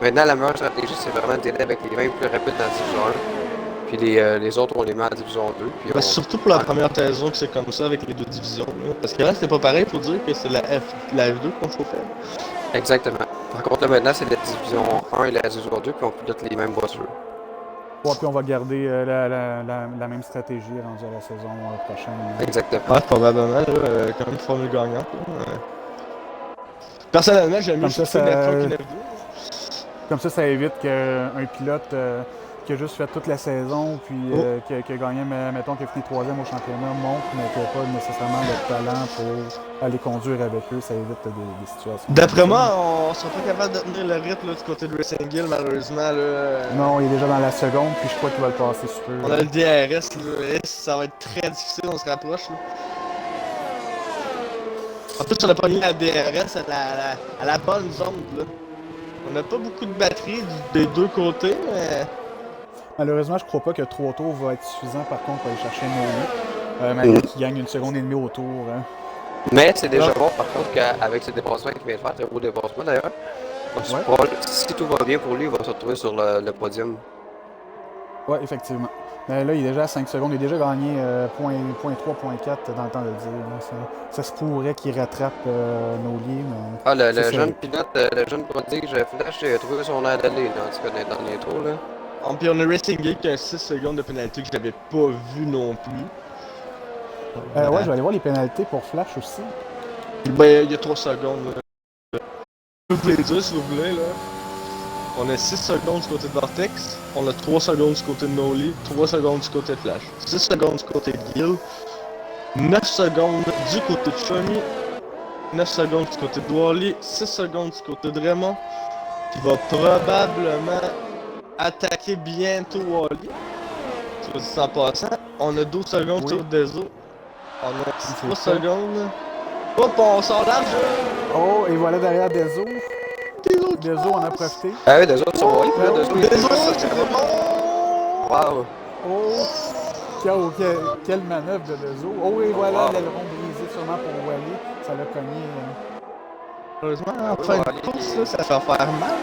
Speaker 3: Maintenant, la meilleure stratégie, c'est vraiment d'aider avec les 20 plus rapides dans la division 1, puis les autres, on les met en division 2. Puis
Speaker 2: Surtout pour la première saison que c'est comme ça avec les deux divisions. Là. Parce que là, c'était pas pareil, faut dire que c'est la F2 qu'on chauffait.
Speaker 3: Exactement. Par contre, là, maintenant, c'est la division 1 et la division 2, puis on pilote les mêmes voitures.
Speaker 1: Ouais, puis on va garder la même stratégie rendue à la saison prochaine.
Speaker 3: Exactement.
Speaker 2: Ouais, probablement, là, quand même une formule gagnante. Là. Personnellement, j'aime mieux
Speaker 1: Comme ça,
Speaker 2: chauffer Metro que F2.
Speaker 1: Comme ça évite qu'un pilote qui a juste fait toute la saison, puis qui a gagné, mettons, qui a fini 3e au championnat, monte, mais qui n'a pas nécessairement le talent pour aller conduire avec eux, ça évite des situations.
Speaker 2: D'après moi, on sera pas capable de tenir le rythme là, du côté de Racing Hill, malheureusement. Là,
Speaker 1: Non, il est déjà dans la seconde, puis je crois qu'il va le passer sur eux.
Speaker 2: On a le DRS, là, et ça va être très difficile, on se rapproche. Là. En plus, on a pas mis la DRS à la bonne zone. Là. On n'a pas beaucoup de batterie des deux côtés, mais.
Speaker 1: Malheureusement, je crois pas que 3 tours va être suffisant, par contre, pour aller chercher Noé, malgré qu'il gagne 1,5 seconde au tour. Hein.
Speaker 3: Mais c'est déjà bon, par contre, qu'avec ce dépassement qu'il vient de faire, très beau dépassement d'ailleurs, si tout va bien pour lui, il va se retrouver sur le podium.
Speaker 1: Ouais, effectivement. Mais là, il est déjà à 5 secondes. Il a déjà gagné point 3, point 4 dans le temps de le dire. Ça se pourrait qu'il rattrape Noli. Mais...
Speaker 3: Ah, le jeune pilote, le jeune prodige Flash, il a trouvé son air d'aller dans les derniers tours. Là.
Speaker 2: Puis on a Racing Geek qui a 6 secondes de pénalité que je n'avais pas vu non plus.
Speaker 1: Ouais, je vais aller voir les pénalités pour Flash aussi.
Speaker 2: Ben, il y a 3 secondes. Je peux vous les dire si vous voulez. Là. On a 6 secondes du côté de Vortex, on a 3 secondes du côté de Noli, 3 secondes du côté de Flash, 6 secondes du côté de Gill, 9 secondes du côté de Shoney, 9 secondes du côté de Wally, 6 secondes du côté de Raymond, qui va probablement attaquer bientôt Wally. Tu vas dire en passant. On a 12 secondes sur Dezo. On a 3 secondes. Hop, on sort large!
Speaker 1: Oh, et voilà derrière Dezo. Dezo en a profité.
Speaker 3: Ah oui, Dezo sur Wally, là,
Speaker 2: Dezo, c'est bon!
Speaker 3: Wow!
Speaker 1: Oh, quelle manœuvre de Dezo. Oh, et voilà l'aileron brisé sûrement pour Wally. Ça l'a cogné.
Speaker 2: Heureusement, en fin de course, là, ça va faire mal.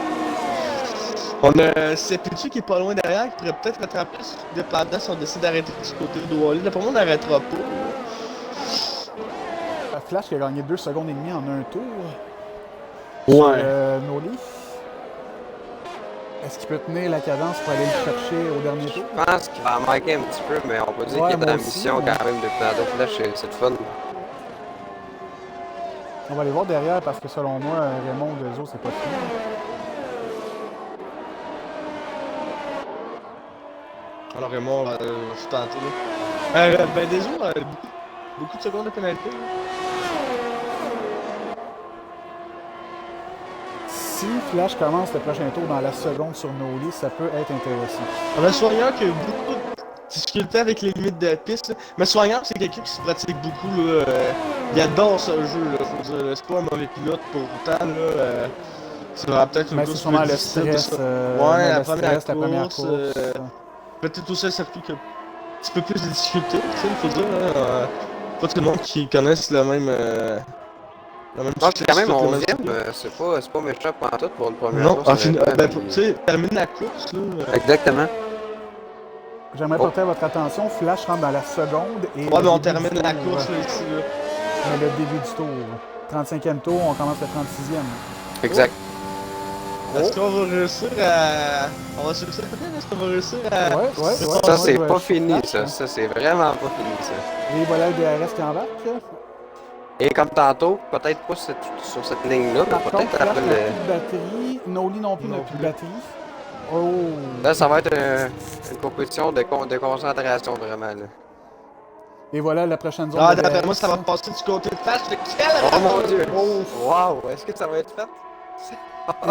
Speaker 2: On a Seputu qui est pas loin derrière, qui pourrait peut-être rattraper, dépendant si on décide d'arrêter du côté de Wally. D'après moi, on n'arrêtera pas.
Speaker 1: Flash qui a gagné 2 secondes et demie en un tour.
Speaker 2: Ouais.
Speaker 1: Sur Noli. Est-ce qu'il peut tenir la cadence pour aller le chercher au dernier tour?
Speaker 3: Je pense qu'il va en manquer un petit peu, mais on peut dire qu'il est dans la mission quand même de Planète Flash, c'est le fun.
Speaker 1: On va aller voir derrière parce que selon moi, Raymond Dezo, c'est pas fini.
Speaker 2: Alors Raymond, je suis tenté là. Ben Dezo, beaucoup de secondes de pénalité.
Speaker 1: Si Flash commence le prochain tour dans la seconde sur Noli, ça peut être intéressant.
Speaker 2: On a un soigneur qui a beaucoup de difficultés avec les limites de piste. Là. Mais soigneur, c'est quelqu'un qui se pratique beaucoup. Là, il adore ce jeu. Là, faut dire. C'est pas un mauvais pilote pour autant. Là, ça va peut-être une
Speaker 1: course. C'est sûrement le stress.
Speaker 2: Ouais, la première course.
Speaker 3: Peut-être
Speaker 2: aussi un circuit qui a un petit peu plus de difficultés. Il faut dire. Pas tout le monde qui connaisse le même.
Speaker 3: Non, c'est quand même 11ème, c'est pas méchant pour une première
Speaker 2: course. Non,
Speaker 3: course.
Speaker 2: tu sais, termine la course là.
Speaker 3: Exactement.
Speaker 1: j'aimerais
Speaker 3: Oh.
Speaker 1: porter à votre attention, Flash rentre dans la seconde et...
Speaker 2: Ouais,
Speaker 1: le
Speaker 2: mais on
Speaker 1: début
Speaker 2: termine
Speaker 1: du
Speaker 2: la
Speaker 1: tour,
Speaker 2: course là, ici. Là.
Speaker 1: mais le début du tour. 35e tour, on commence le 36e.
Speaker 3: Exact.
Speaker 2: Est-ce qu'on va réussir à. On va réussir peut-être? Est-ce qu'on va réussir à.
Speaker 1: Ouais.
Speaker 3: Ça, c'est
Speaker 1: moi,
Speaker 3: pas
Speaker 1: je suis
Speaker 3: fini,
Speaker 1: Flash,
Speaker 3: ça.
Speaker 1: hein.
Speaker 3: Ça, c'est vraiment pas fini, ça.
Speaker 1: Et voilà le DRS qui embarque.
Speaker 3: Et comme tantôt, peut-être pas sur cette ligne-là, mais
Speaker 1: Par contre,
Speaker 3: peut-être
Speaker 1: Flash n'a
Speaker 3: après
Speaker 1: plus
Speaker 3: le...
Speaker 1: de batterie. Noli non plus n'a
Speaker 2: Non
Speaker 1: plus de
Speaker 2: plus.
Speaker 1: batterie. Oh!
Speaker 3: Là, ça va être une compétition de concentration, vraiment, là.
Speaker 1: Et voilà la prochaine zone
Speaker 2: Ah,
Speaker 1: de
Speaker 2: d'après
Speaker 1: DRS.
Speaker 2: moi, ça va passer du côté de Flash. De quel
Speaker 3: Oh mon Dieu!
Speaker 1: Oh.
Speaker 3: Wow! Est-ce que ça va être fait?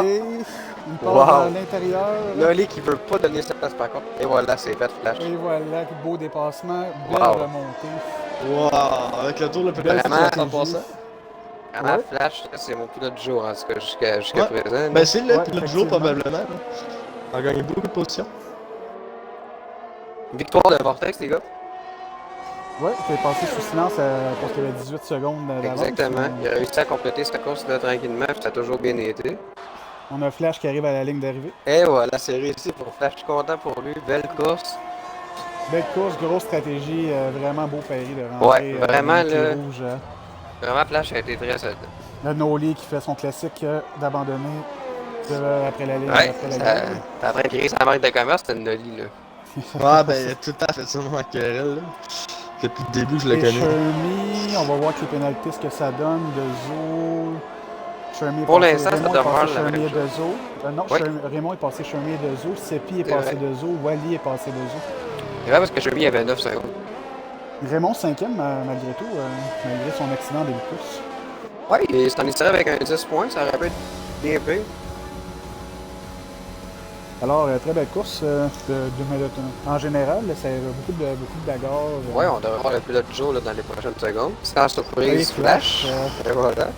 Speaker 1: Et il passe
Speaker 3: Wow.
Speaker 1: dans l'intérieur.
Speaker 3: Noli qui veut pas donner sa place par contre. Et voilà, c'est fait, Flash.
Speaker 1: Et voilà, beau dépassement, belle
Speaker 3: Wow.
Speaker 1: remontée.
Speaker 2: Wow, avec le tour le plus
Speaker 1: Belle
Speaker 2: rapide
Speaker 3: Vraiment.
Speaker 2: en passant.
Speaker 3: Vraiment,
Speaker 1: Ouais.
Speaker 3: Flash, c'est mon pilote du jour, en tout cas, jusqu'à
Speaker 2: Ouais.
Speaker 3: présent.
Speaker 2: Ben, c'est le
Speaker 1: Ouais,
Speaker 2: pilote du jour,
Speaker 1: effectivement.
Speaker 2: probablement. Là. On a gagné beaucoup de positions.
Speaker 3: Victoire de Vortex, les gars.
Speaker 1: Ouais, qui est passé sous silence parce qu'il y avait 18 secondes d'avance.
Speaker 3: Exactement. Il a réussi à compléter sa course-là tranquillement, puis ça a toujours bien été.
Speaker 1: On a Flash qui arrive à la ligne d'arrivée.
Speaker 3: Et voilà, c'est réussi pour Flash. Je suis content pour lui. Belle course.
Speaker 1: Belle course, grosse stratégie, vraiment beau pari de rentrer
Speaker 3: Ouais, vraiment,
Speaker 1: dans le
Speaker 3: là.
Speaker 1: clé rouge.
Speaker 3: Vraiment, Flash a été très solide.
Speaker 1: Le Noli qui fait son classique d'abandonner après la ligne.
Speaker 3: Ouais,
Speaker 1: après la
Speaker 3: ça,
Speaker 1: ligne.
Speaker 3: après crier sa marque de commerce, c'était une Noli, là.
Speaker 2: Ouais, ben, tout à fait ça, moi, avec elle. Là. Depuis le début, je la
Speaker 1: Et
Speaker 2: connais.
Speaker 1: Shermy, on va voir que les pénalités, ce que ça donne. Dezo. Shermy est
Speaker 3: Pour
Speaker 1: passé-
Speaker 3: l'instant, ça
Speaker 1: Raymond est
Speaker 3: demeure
Speaker 1: passé
Speaker 3: la
Speaker 1: Shermy
Speaker 3: même
Speaker 1: et
Speaker 3: chose.
Speaker 1: Dezo. Non,
Speaker 3: Ouais.
Speaker 1: Raymond est passé Shermy et Dezo. Seppi est
Speaker 3: C'est
Speaker 1: passé
Speaker 3: vrai.
Speaker 1: Dezo. Wally est passé Dezo.
Speaker 3: C'est vrai parce que Chevy avait 9 secondes.
Speaker 1: Raymond 5e malgré tout, malgré son accident début de course.
Speaker 3: Ouais, et c'est en historie avec un 10 points, ça aurait pu être bien pire.
Speaker 1: Alors, très belle course en général. Ça a beaucoup de bagarres.
Speaker 3: Ouais, on devrait voir le pilote du jour là, dans les prochaines secondes. Sans
Speaker 1: Et
Speaker 3: surprise,
Speaker 1: Flash,
Speaker 3: Flash. Et voilà.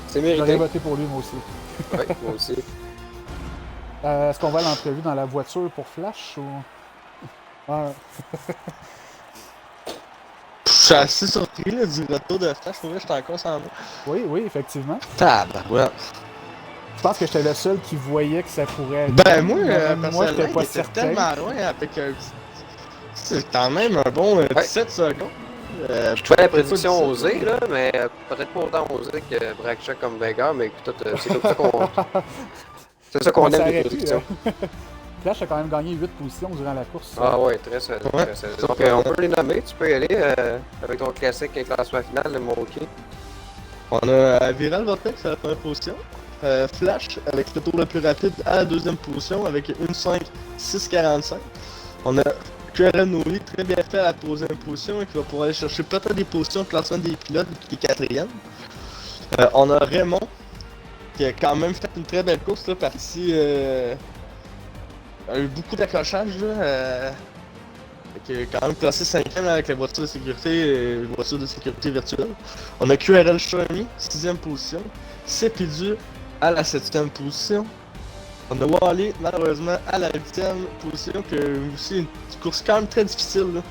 Speaker 3: C'est
Speaker 1: j'aurais
Speaker 3: mérité.
Speaker 1: voté pour lui, moi aussi.
Speaker 3: Ouais, moi aussi.
Speaker 1: Est-ce qu'on va à l'entrevue dans la voiture pour Flash ou... Ouais.
Speaker 2: Je suis assez surpris là, du retour de Flash. Pour vrai, j'étais encore sans mots.
Speaker 1: Oui, effectivement.
Speaker 2: Tabarouette.
Speaker 1: Je pense que j'étais le seul qui voyait que ça pourrait être.
Speaker 2: Ben, moi,
Speaker 1: Même moi,
Speaker 2: personnellement,
Speaker 1: j'étais pas
Speaker 2: il était
Speaker 1: certain.
Speaker 2: tellement loin avec. C'est quand même un bon 17 secondes.
Speaker 3: Je fais la prédiction osée, là, mais peut-être pas autant osée que Brackchuck comme vainqueur, mais écoute, c'est comme ça qu'on. C'est ça qu'on
Speaker 1: On
Speaker 3: aime les
Speaker 1: s'arrête,
Speaker 3: prédictions.
Speaker 1: Flash a quand même gagné 8 positions durant la course.
Speaker 3: Ah ouais, très solide.
Speaker 2: Ouais.
Speaker 3: Très solide. Donc on peut les nommer, tu peux y aller avec ton classique et classement final, le Monkey.
Speaker 2: On a Viral Vortex à la première position. Flash avec le tour le plus rapide à la deuxième position avec une 5-6-45. On a QRL Noli très bien fait à la troisième position et qui va pouvoir aller chercher peut-être des positions de classement des pilotes qui est quatrième. On a Raymond qui a quand même fait une très belle course là, parti a eu beaucoup d'accrochages là. Qui est quand même classé 5ème avec la voiture de sécurité et la voiture de sécurité virtuelle. On a QRL Xiaomi, 6ème position. Cepidu à la 7ème position. On a Wally, malheureusement, à la 8ème position, qui a aussi une course quand même très difficile. Là.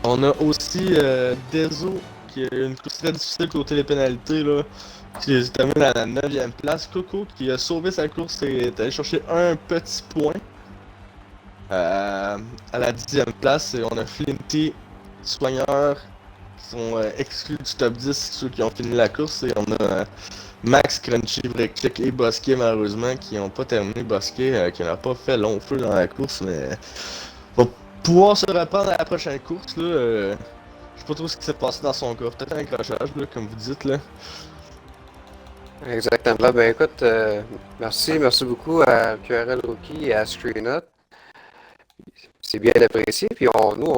Speaker 2: On a aussi Dezo, qui a une course très difficile côté des pénalités, là, qui termine à la 9ème place. Coco, qui a sauvé sa course et est allé chercher un petit point. À la 10ème place, on a Flinty, Soigneur, qui sont exclus du top 10, ceux qui ont fini la course, et on a Max, Crunchy, Breakcheck et Bosquet, malheureusement, qui n'ont pas terminé. Bosquet, qui n'a pas fait long feu dans la course, mais va pouvoir se reprendre à la prochaine course. Là, je sais pas trop ce qui s'est passé dans son corps, peut-être un accrochage, là, comme vous dites. Là.
Speaker 3: Exactement. Ben écoute, merci beaucoup à QRL Rookie et à Screenot. C'est bien apprécié. Puis nous,